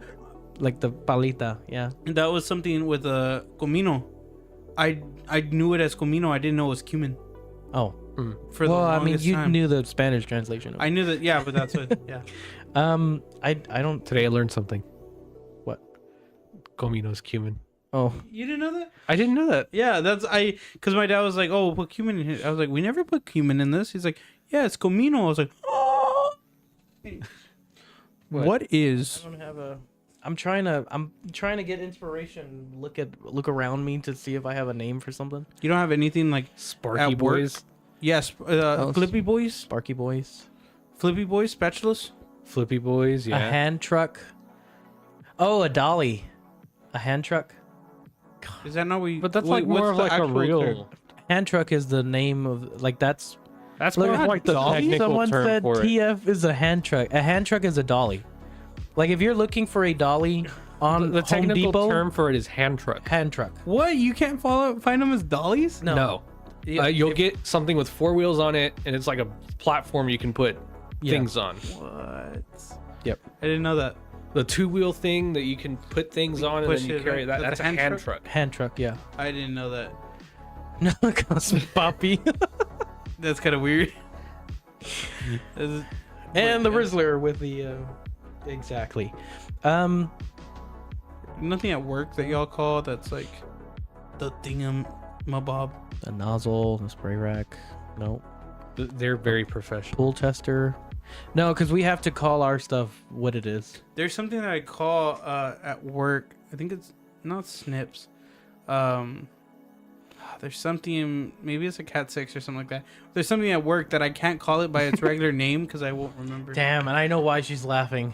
Like the palita, yeah. and that was something with Comino. I knew it as Comino. I didn't know it was cumin. Oh. For the Well, I mean, longest you time. knew the Spanish translation. I knew that. Yeah, but that's it. Yeah. I don't. Today I learned something. What? Comino's cumin. Oh, You didn't know that? I didn't know that. Yeah, because my dad was like, "Oh, put cumin in here." I was like, "We never put cumin in this." He's like, "Yeah, it's Comino." I was like, "Oh." What I is? don't have a. I'm trying to get inspiration. Look around me to see if I have a name for something. You don't have anything like Sparky at work? Boys. Yes, Flippy Boys, Sparky Boys. Flippy Boys, spatulas. Flippy Boys, yeah. A hand truck. Oh, a dolly. A hand truck. Is that not what you? But that's wait, like more what's of the like a actual real. term? Hand truck is the name of that's. That's Look, more of like the dolly? technical Someone term said for it. TF is a hand truck. A hand truck is a dolly. Like if you're looking for a dolly on The Home technical Depot, term for it is hand truck. hand truck. What? You can't find them as dollies? No. You'll get something with four wheels on it, and it's like a platform you can put things on. What? Yep. I didn't know that. The 2-wheel thing that you can put things on and push then you it, carry right? that. That's That's a a hand hand truck. Hand truck, yeah. I didn't know that. No, Cosmic Poppy. That's kind of weird. And the Rizzler with the exactly. Nothing at work that y'all call that's like the thingamabob. The nozzle, the spray rack. No. They're very professional. Pool tester. No, because we have to call our stuff what it is. There's something that I call at work. I think it's not snips. There's something, maybe it's a Cat 6 or something like that. There's something at work that I can't call it by its regular name because I won't remember. Damn, and I know why she's laughing.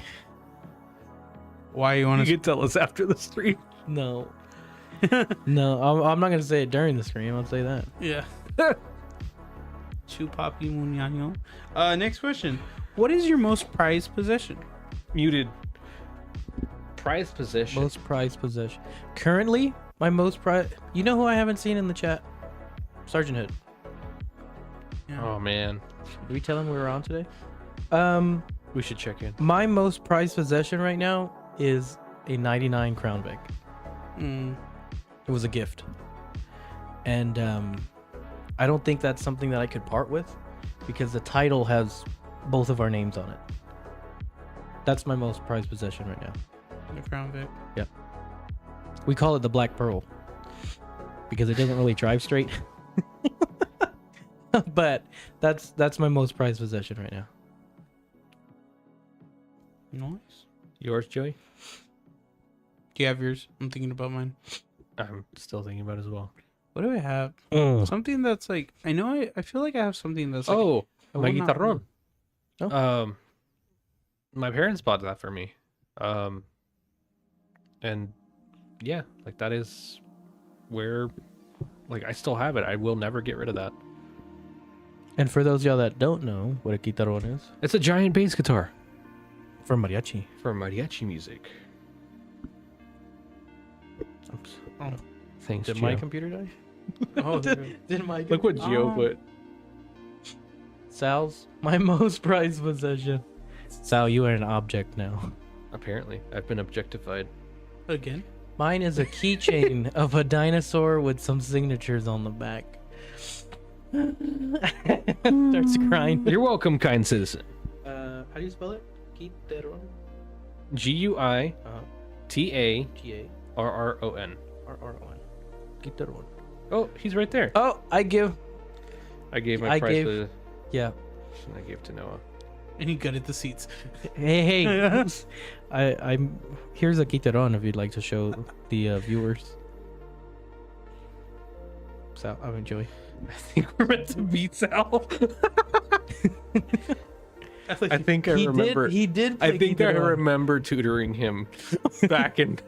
Why you want You to? can tell us after the stream. No. No, I'm not going to say it during the stream. I'll say that. Yeah. Chupapi Muñaño. Next question. What is your most prized possession? Muted. Prized possession. Most prized possession. Currently, my most prized... You know who I haven't seen in the chat? Sergeant Hood. Yeah. Oh man, Did we tell him we were on today? we should check in. My most prized possession right now is a 99 Crown Vic. It was a gift. And I don't think that's something that I could part with because the title has both of our names on it. That's my most prized possession right now. The Crown Vic. Yep. We call it the Black Pearl because it doesn't really drive straight. But that's my most prized possession right now. Nice. Yours, Joey? Do you have yours? I'm thinking about mine. I'm still thinking about it as well. What do I have? Something that's like I know. I feel like I have something that's like. Oh, I my will not- guitarron. Oh. My parents bought that for me. And yeah, like that is where, like, I still have it. I will never get rid of that. And for those of y'all that don't know what a guitarron is, It's a giant bass guitar for mariachi. for mariachi music. Oops. Thanks, Did Gio. my computer die? Oh, Did my Look what Gio Oh. put. Sal's my most prized possession. Sal, you are an object now. Apparently, I've been objectified. again. Mine is a keychain of a dinosaur with some signatures on the back. Starts crying. You're welcome, kind citizen. How do you spell it? Guitarron. GUITARRON. G-A-R-R-O-N. Guitarron. Oh, he's right there. Oh, I give. I gave my I prize gave- to. Yeah. I gave to Noah. And he gutted the seats. Hey. I'm. Here's a guitarron if you'd like to show the viewers. Sal, I mean Joey. I think we're meant to beat Sal. I think I remember. He did. I play think I guitarron. remember tutoring him back in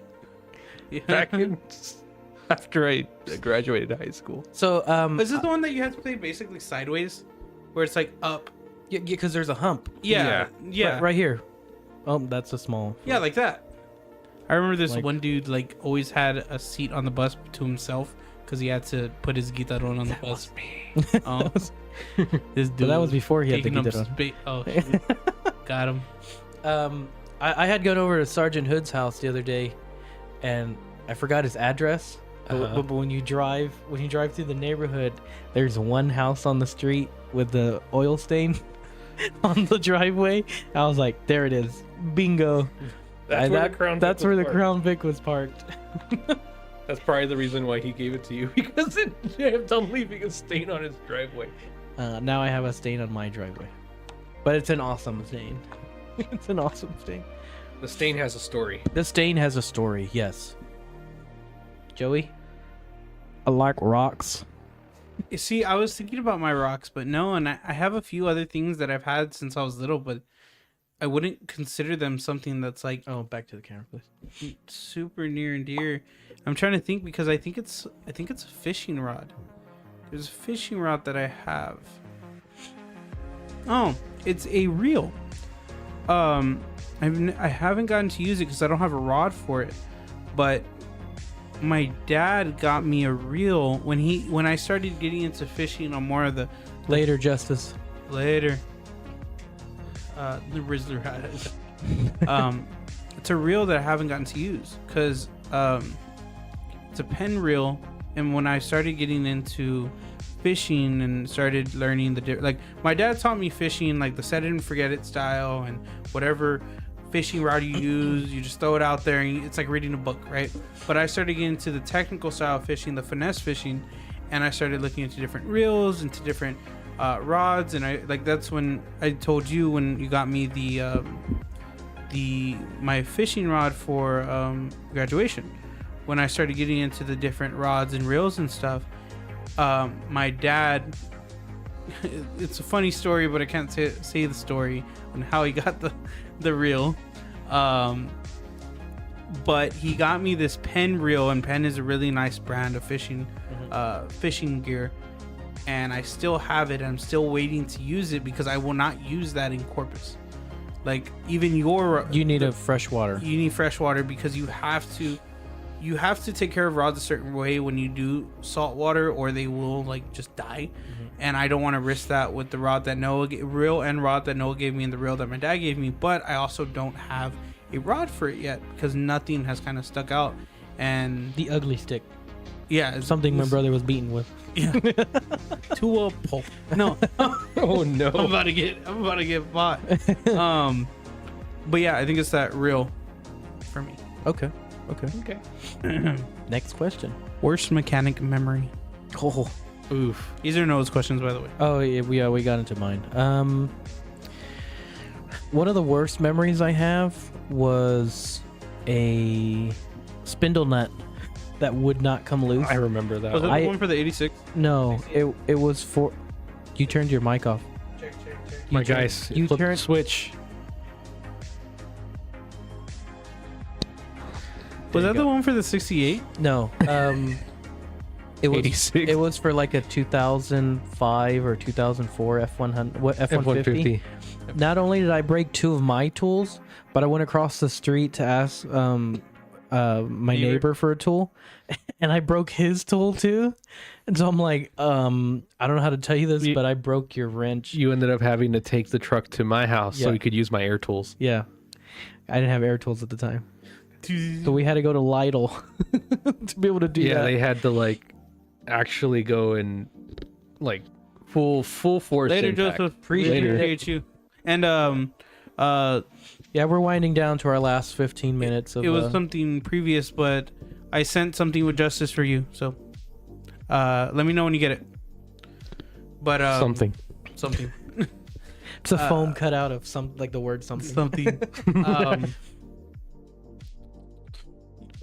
after I graduated high school. So Is this the one that you have to play basically sideways, where it's like up? yeah, because there's a hump. Yeah. Right here. Oh, that's a small. Yeah, like that. I remember this Like- one dude like always had a seat on the bus to himself because he had to put his guitarron on the bus. Oh, this dude. But that was before he had the taking up guitarron. space. Oh, shoot. Got him. I had gone over to Sergeant Hood's house the other day, and I forgot his address. But when you drive through the neighborhood, there's one house on the street with the oil stain on the driveway. I was like, there it is, bingo. That's where the Crown Vic That's was where the parked. Crown Vic was parked. That's probably the reason why he gave it to you, because it kept on leaving a stain on his driveway. Now I have a stain on my driveway, but it's an awesome stain. It's an awesome stain. The stain has a story. The stain has a story, yes. Joey? I like rocks. You see, I was thinking about my rocks, but no, and I have a few other things that I've had since I was little, but I wouldn't consider them something that's like Oh, back to the camera, please. super near and dear. I'm trying to think because I think it's a fishing rod. There's a fishing rod that I have. Oh, it's a reel. I haven't gotten to use it because I don't have a rod for it, but my dad got me a reel when I started getting into fishing on more of the Later, Justice. later. The Rizzler had it. it's a reel that I haven't gotten to use because it's a pen reel. And when I started getting into fishing and started learning like my dad taught me fishing like the set it and forget it style, and whatever fishing rod you use, you just throw it out there and it's like reading a book, right? But I started getting into the technical style of fishing, the finesse fishing, and I started looking into different reels, into different rods, and I like that's when I told you when you got me my fishing rod for graduation. When I started getting into the different rods and reels and stuff, my dad, it's a funny story, but I can't say the story on how he got the reel. But he got me this Penn reel, and Penn is a really nice brand of fishing gear. And I still have it. I'm still waiting to use it because I will not use that in Corpus. Like even you need a freshwater. You need freshwater because you have to take care of rods a certain way when you do saltwater, or they will like just die. And I don't want to risk that with the rod that reel and rod that Noah gave me and the reel that my dad gave me. But I also don't have a rod for it yet because nothing has kind of stuck out. And the ugly stick. Yeah, something my brother was beaten with. Yeah. To a pulp. No. Oh no. I'm about to get bought. But yeah, I think it's that reel for me. Okay. Next question. Worst mechanic memory. Oh. Oof. These are Noah's questions, by the way. Oh yeah, we got into mine. One of the worst memories I have was a spindle nut that would not come loose. I remember that. Was it the one for the 86? No, it was for. You turned your mic off. Check. My guys, you flip the turned switch. Was that the one for the 68? No. It was 86. It was for like a 2005 or 2004 F150. Not only did I break two of my tools, but I went across the street to ask my neighbor for a tool, and I broke his tool too. And so I'm like, I don't know how to tell you this, but I broke your wrench. You ended up having to take the truck to my house so you could use my air tools. Yeah. I didn't have air tools at the time. So we had to go to Lidl to be able to do that. Yeah, they had to like actually go and like full force. Later, impact. Joseph. Appreciate you. And yeah, we're winding down to our last 15 minutes of it was something previous, but I sent something with justice for you. So let me know when you get it. But something. It's a foam cutout of like the word something.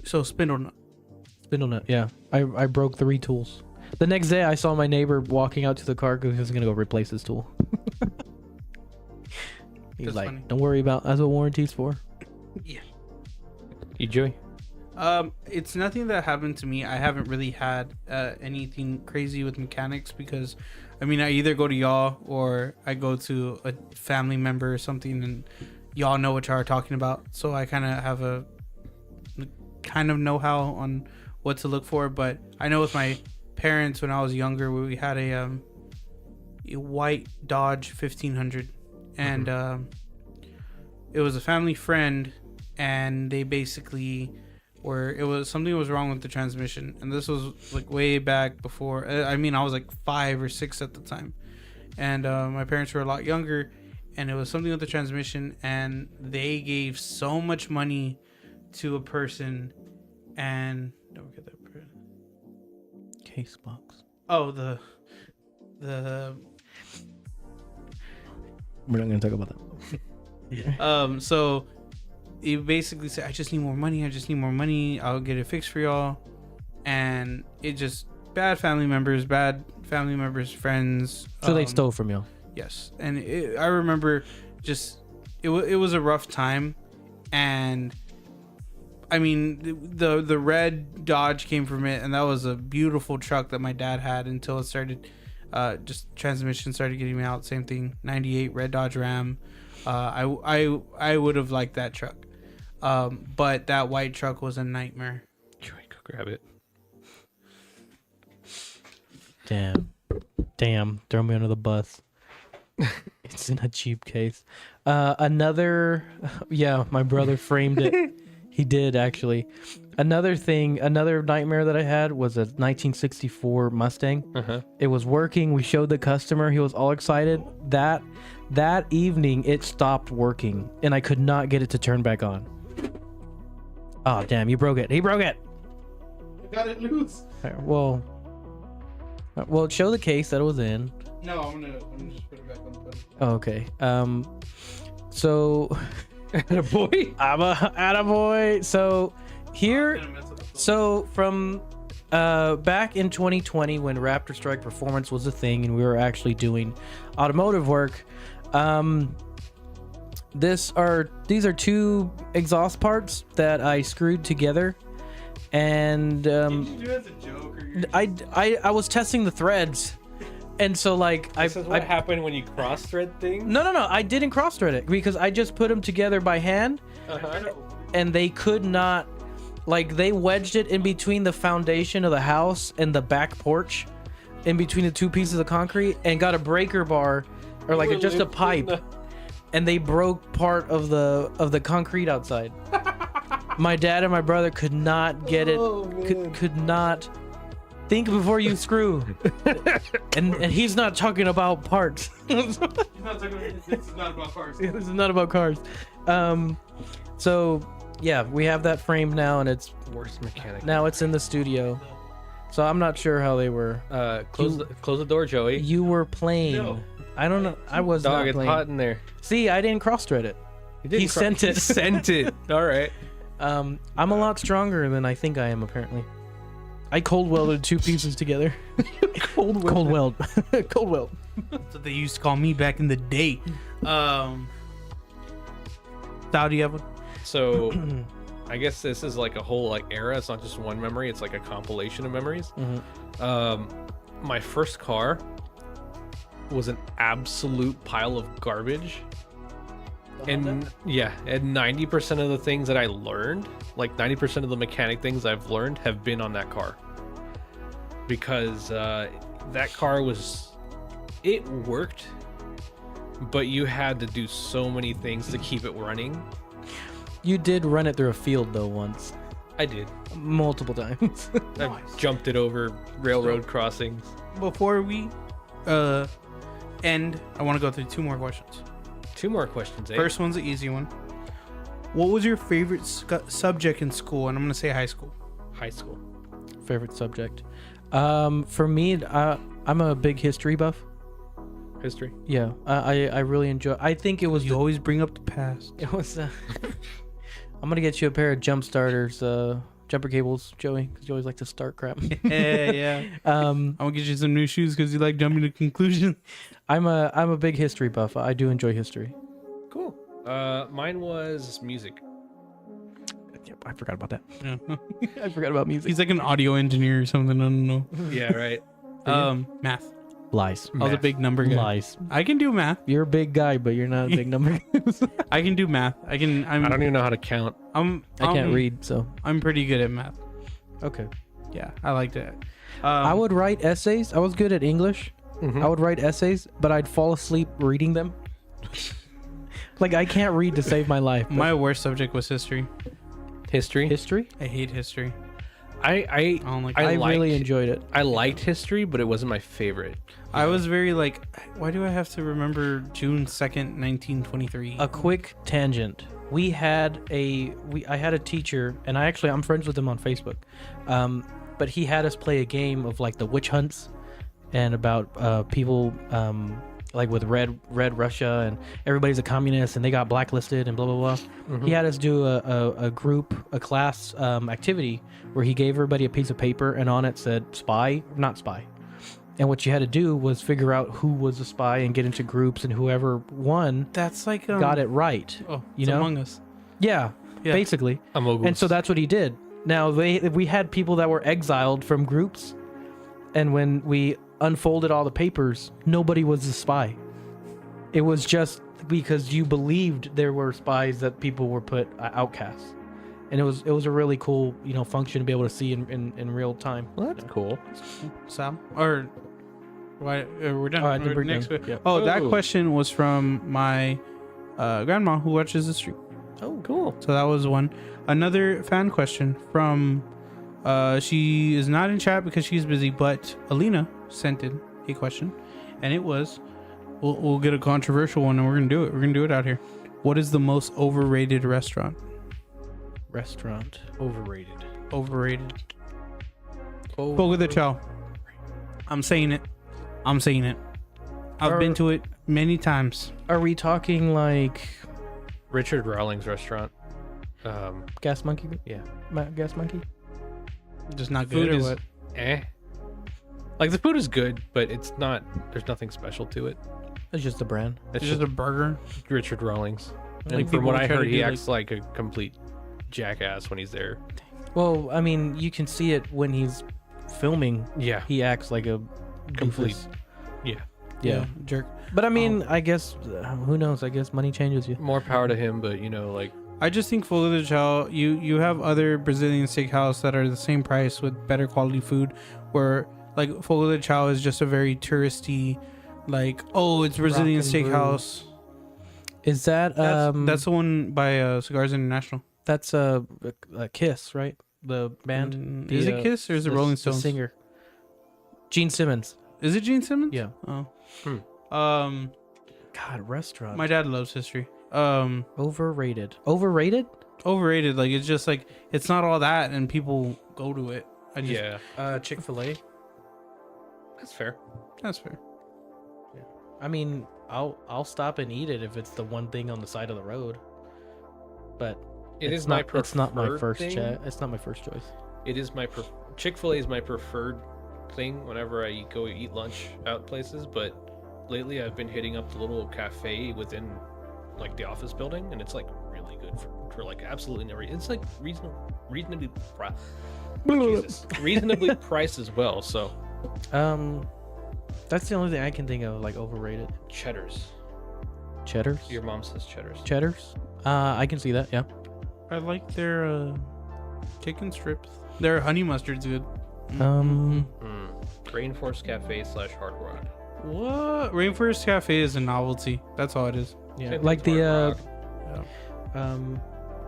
So spindle nut. Yeah. I broke 3 tools. The next day I saw my neighbor walking out to the car because he was gonna go replace his tool. He's That's like, funny. don't worry about, that's what warranty's for. Yeah. You, Joey? It's nothing that happened to me. I haven't really had anything crazy with mechanics because, I mean, I either go to y'all or I go to a family member or something, and y'all know what y'all are talking about. So I kind of have a kind of know-how on what to look for. But I know with my parents when I was younger, we had a white Dodge 1500, and it was a family friend, and they basically it was something was wrong with the transmission, and this was like way back before. I mean, I was like 5 or 6 at the time, and my parents were a lot younger, and it was something with the transmission, and they gave so much money to a person, and don't forget that Case box. oh the We're not gonna talk about that. so he basically said, I just need more money, I'll get it fixed for y'all. And it just bad family members, friends. So they stole from you. Yes. And I remember just it was a rough time. And I mean, the red Dodge came from it, and that was a beautiful truck that my dad had until it started just transmission started getting me out. Same thing, 98 red Dodge Ram. I would have liked that truck, but that white truck was a nightmare. Joey, go grab it. Damn, throw me under the bus. It's in a cheap case. My brother framed it. He did actually. Another nightmare that I had was a 1964 Mustang. Uh-huh. It was working. We showed the customer. He was all excited. That evening, it stopped working, and I could not get it to turn back on. Oh, damn. You broke it. He broke it. I got it loose. Well, show the case that it was in. No, I'm gonna just put it back on the button. Oh, okay. So... Attaboy. I'm a attaboy. So from back in 2020 when Raptorstrike Performance was a thing and we were actually doing automotive work, these are two exhaust parts that I screwed together, and Did you do it as a joke? Or I was testing the threads. And so, like, This is what happened when you cross-thread things? No, I didn't cross-thread it because I just put them together by hand, and they could not, like, they wedged it in between the foundation of the house and the back porch, in between the two pieces of concrete, and got a breaker bar, or like just a pipe, and they broke part of the concrete outside. My dad and my brother could not get it, could not. Think before you screw. and he's not talking about parts. He's not talking about, this is not about cars. This is not about cars. So yeah, we have that framed now, and it's Worst mechanic. now it's in the studio. So I'm not sure how they were. Close the door, Joey. You were playing. No. I don't know. I was Dog, not it's playing. hot in there. See, I didn't cross-thread it. He sent it. Sent it. All right. I'm a lot stronger than I think I am, apparently. I cold welded two pieces together. Cold weld. Cold weld. That's what they used to call me back in the day. Sal, do you have one? So, I guess this is like a whole like era. It's not just one memory. It's like a compilation of memories. My first car was an absolute pile of garbage. And yeah, and 90% of the things that I learned, like 90% of the mechanic things I've learned have been on that car. Because that car it worked, but you had to do so many things to keep it running. You did run it through a field though once. I did. Multiple times. I've jumped it over railroad crossings. Before we end, I want to go through two more questions. Two more questions, eh? First one's an easy one. What was your favorite subject in school? And I'm going to say high school. High school. Favorite subject. For me, I'm a big history buff. History. Yeah, I really enjoy. I think it was. You always bring up the past. It was. I'm gonna get you a pair of jump starters, jumper cables, Joey, because you always like to start crap. Yeah. I'm gonna get you some new shoes because you like jumping to conclusion. I'm a big history buff. I do enjoy history. Cool. Mine was music. Yep, I forgot about that. Yeah. I forgot about music. He's like an audio engineer or something. I don't know. Yeah, right. Math. Lies. I was a big number guy. Lies. I can do math. You're a big guy, but you're not a big number. I can do math. I don't even know how to count. I can't read, so I'm pretty good at math. okay. Yeah, I liked it. I would write essays. I was good at English. Mhm. I would write essays, but I'd fall asleep reading them. Like I can't read to save my life. My worst subject was history. History. History? I hate history. I don't like I liked- really enjoyed it. I liked history, but it wasn't my favorite. I was very like, why do I have to remember June 2nd, 1923? A quick tangent. I had a teacher, and I'm friends with him on Facebook. But he had us play a game of like the witch hunts, and about people like with red Russia, and everybody's a communist, and they got blacklisted, and blah blah blah. Mm-hmm. He had us do a class activity where he gave everybody a piece of paper, and on it said spy, not spy. And what you had to do was figure out who was a spy and get into groups, and whoever won That's like got it right. Oh, you it's know? Among Us. Yeah, Yeah. basically. And so that's what he did. Now we had people that were exiled from groups, and when we unfolded all the papers, nobody was a spy. It was just because you believed there were spies that people were put outcasts. And it was a really cool, function to be able to see in real time. Well, that's cool. Sam? Or why? We're done. Oh, I think we're Next done. que- Yeah. Oh, that Oh. question was from my grandma who watches the stream. Oh, cool. So that was one. Another fan question from, she is not in chat because she's busy, but Alina sent in a question, and it was, we'll get a controversial one, and we're gonna do it. We're gonna do it out here. What is the most overrated restaurant? Overrated. Overrated. Fogo de Chao. I'm saying it. I've been to it many times. Are we talking like Richard Rawlings restaurant. Gas Monkey? Yeah. Gas Monkey? Just not Food good or is what? Like the food is good, but it's not. There's nothing special to it. It's just a brand. It's just a burger. Richard Rawlings. Like And from what people I try to heard, he do, acts like a complete jackass when he's there. Well, I mean, you can see it when he's filming. Yeah. He acts like a Complete. doofus. Yeah. Jerk. But I mean, I guess who knows? I guess money changes you. More power to him, but like I just think Fogo de Chao, you have other Brazilian steakhouse that are the same price with better quality food, where like Fogo de Chao is just a very touristy, like, oh, it's Brazilian Rock and steakhouse. Is that That's the one by Cigars International. that's a Kiss, right? The band. Is it Kiss or is it Rolling The Stones? singer. Gene Simmons. Is it Gene Simmons? Yeah. Oh. God, restaurant. My dad loves history. Overrated. Overrated? Overrated. Like, it's just like, it's not all that, and people go to it. Chick-fil-A. that's fair. That's fair. I mean, I'll stop and eat it if it's the one thing on the side of the road. But it's not my first thing. It's not my first choice. It is my Chick-fil-A is my preferred thing whenever I go eat lunch out places, but lately I've been hitting up the little cafe within like the office building, and it's like really good for like absolutely no reason. It's like reasonably priced as well. So that's the only thing I can think of like overrated. Cheddar's. Your mom says Cheddar's. Cheddar's? I can see that. Yeah. I like their chicken strips. Their honey mustard's good. Rainforest Cafe / Hard Rock. What? Rainforest Cafe is a novelty. That's all it is. Yeah. Same Like thing as the Hard Rock.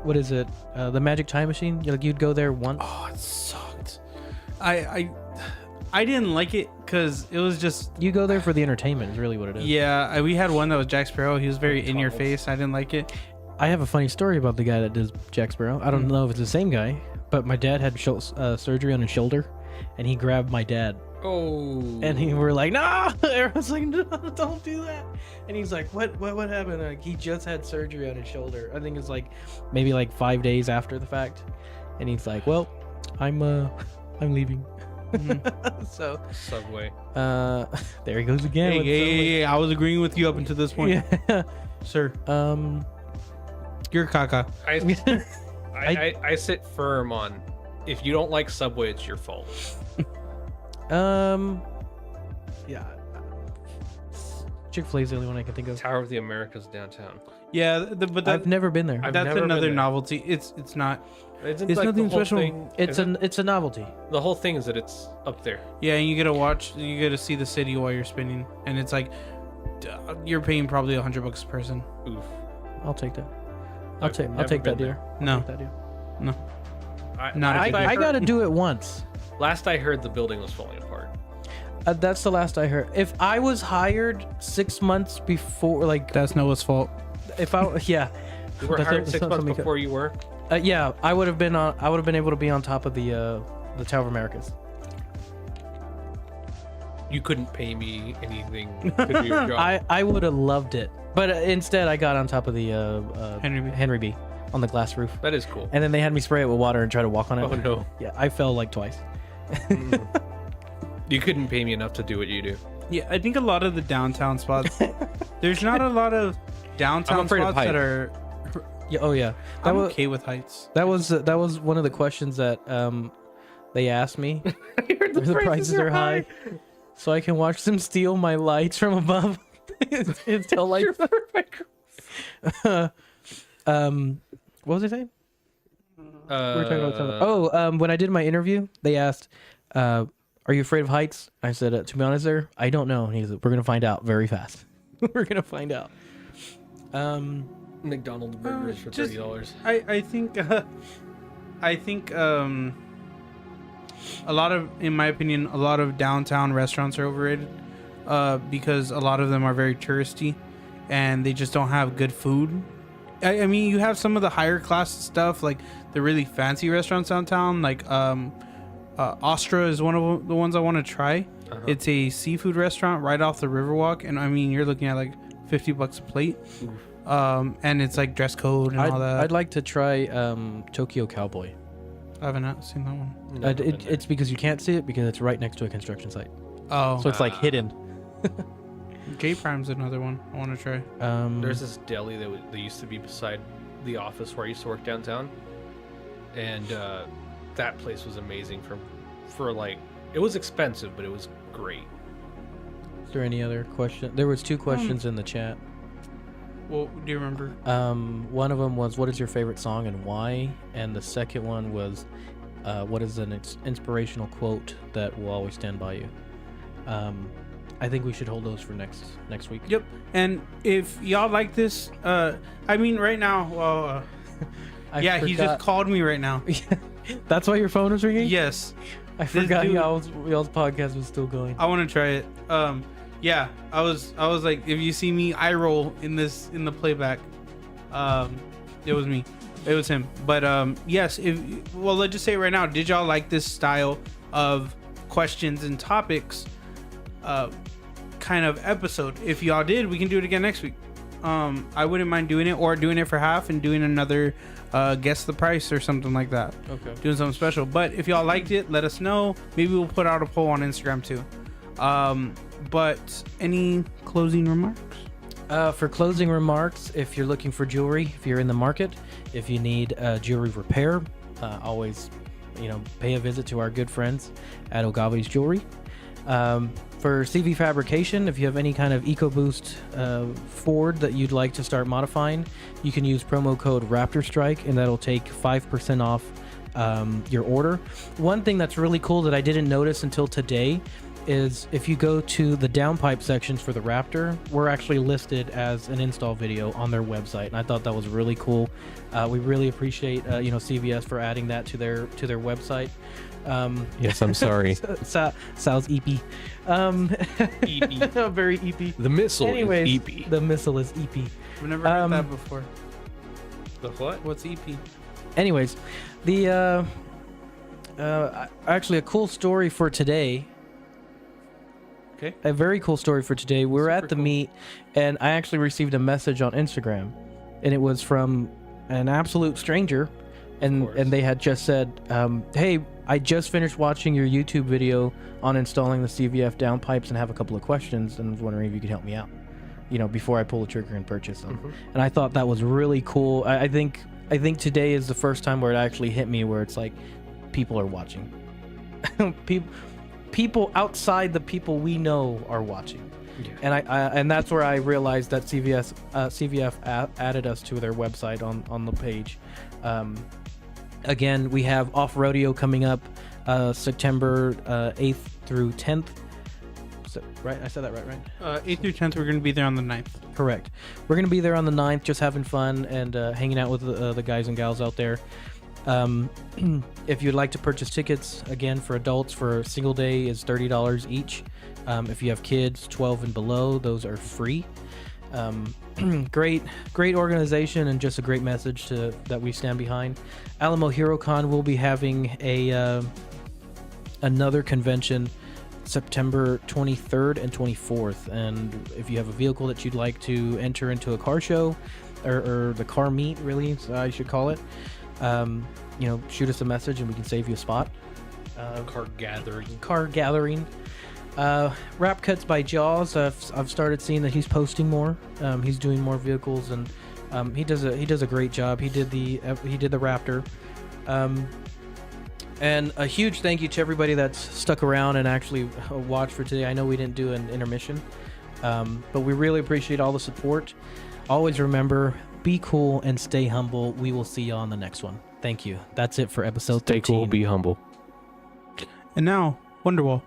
what is it? The Magic Time Machine? You'd go there once. Oh, it sucked. I didn't like it because it was just. You go there for the entertainment. Is really what it is. Yeah, we had one that was Jack Sparrow. He was very in your Tunnels. face. I didn't like it. I have a funny story about the guy that does Jack Sparrow. I don't know if it's the same guy, but my dad had surgery on his shoulder, and he grabbed my dad. Oh. And we were like, no! Everyone's like, no, don't do that. And he's like, what happened? Like, he just had surgery on his shoulder. I think it's like maybe like 5 days after the fact. And he's like, well, I'm leaving. So Subway. there he goes again. with Subway. Hey, I was agreeing with you up until this point, Yeah. sir. You're caca. I sit firm on if you don't like Subway, it's your fault. Yeah. Chick-fil-A is the only one I can think of. Tower of the Americas downtown. Yeah, but I've never been there. I've that's never been another there. novelty. It's not. Isn't It's like nothing the whole special. thing- It's isn't- a novelty. the whole thing is that it's up there. Yeah, and you get to see the city while you're spinning, and it's like you're paying probably $100 a person. Oof. I'll take that. I'll I've take never that been deal. No, Take that deal. no. Not if I heard- gotta do it once. Last I heard, the building was falling apart. That's the last I heard. If I was hired 6 months before, like, That's Noah's fault. if I, yeah, You were That's hired what- 6 that's months something- before you were. yeah, I would have been on. I would have been able to be on top of the Tower of Americas. You couldn't pay me anything to do your job. I would have loved it, but instead I got on top of the Henry B. on the glass roof, That is cool. and then they had me spray it with water and try to walk on it. Oh no. Yeah, I fell like twice. You couldn't pay me enough to do what you do. Yeah, I think a lot of the downtown spots. There's not a lot of downtown I'm afraid of spots that height. are. Yeah. Oh yeah. I'm okay with heights. That was one of the questions that they asked me. I heard The prices are high, so I can watch them steal my lights from above. Until like, what was I saying? We were talking about something. Oh, when I did my interview, they asked, "Are you afraid of heights?" I said, "To be honest, sir, I don't know." And he said, "We're gonna find out very fast. We're gonna find out." McDonald's burgers for $30. I think in my opinion, a lot of downtown restaurants are overrated because a lot of them are very touristy and they just don't have good food. I mean, you have some of the higher class stuff, like the really fancy restaurants downtown, like Ostra is one of the ones I want to try. Uh-huh. It's a seafood restaurant right off the Riverwalk, and I mean, you're looking at like $50 a plate. And it's like dress code and all that. I'd like to try Tokyo Cowboy. I haven't seen that one. No, it's because you can't see it because it's right next to a construction site. Oh, so it's like hidden. J Prime's another one I want to try. There's this deli that used to be beside the office where I used to work downtown, and that place was amazing for like, it was expensive, but it was great. Is there any other question? There was 2 questions in the chat. Well, do you remember? One of them was, what is your favorite song and why? And the second one was, what is an inspirational quote that will always stand by you? I think we should hold those for next week. Yep. And if y'all like this, I mean, right now, well, yeah, he just called me right now. That's why your phone was ringing? Yes. I forgot y'all's podcast was still going. I want to try it. Yeah, I was like, if you see me eye roll in the playback, it was me. It was him. But yes, let's just say right now, did y'all like this style of questions and topics kind of episode? If y'all did, we can do it again next week. I wouldn't mind doing it, or doing it for half and doing another guess the price or something like that. Okay. Doing something special. But if y'all liked it, let us know. Maybe we'll put out a poll on Instagram too. But any closing remarks? For closing remarks, if you're looking for jewelry, if you're in the market, if you need jewelry repair, always, pay a visit to our good friends at Ogave's Jewelry. For CV fabrication, if you have any kind of EcoBoost Ford that you'd like to start modifying, you can use promo code Raptorstrike, and that'll take 5% off your order. One thing that's really cool that I didn't notice until today is if you go to the downpipe sections for the Raptor, we're actually listed as an install video on their website, and I thought that was really cool. We really appreciate CVS for adding that to their website. Yes, I'm sorry. Sounds eepy. Eepy. Very eepy. The missile is eepy. The missile is eepy. I've never heard that before. The what? What's EP? Anyways, the actually a cool story for today. Okay. A very cool story for today. We were at the meet, and I actually received a message on Instagram, and it was from an absolute stranger, and they had just said, "Hey, I just finished watching your YouTube video on installing the CVF downpipes and have a couple of questions, and was wondering if you could help me out, before I pull the trigger and purchase them." Mm-hmm. And I thought that was really cool. I think today is the first time where it actually hit me, where it's like people are watching. People outside the people we know are watching. Yeah. And that's where I realized that CVF added us to their website on the page. Again, we have Off Rodeo coming up September 8th through 10th. Right? I said that right? 8th through 10th, we're going to be there on the 9th. Correct. We're going to be there on the 9th, just having fun and hanging out with the guys and gals out there. If you'd like to purchase tickets, again, for adults, for a single day is $30 each. If you have kids 12 and below, those are free. Great organization, and just a great message that we stand behind. Alamo HeroCon will be having another convention September 23rd and 24th, and if you have a vehicle that you'd like to enter into a car show or the car meet, really, I should call it, shoot us a message and we can save you a spot. Car gathering. Rap Cuts by Jaws. I've started seeing that he's posting more. He's doing more vehicles, and he does a great job. He did the Raptor. And a huge thank you to everybody that's stuck around and actually watched for today. I know we didn't do an intermission, but we really appreciate all the support. Always remember, be cool and stay humble. We will see you on the next one. Thank you. That's it for episode 13. Stay cool, be humble. And now, Wonderwall.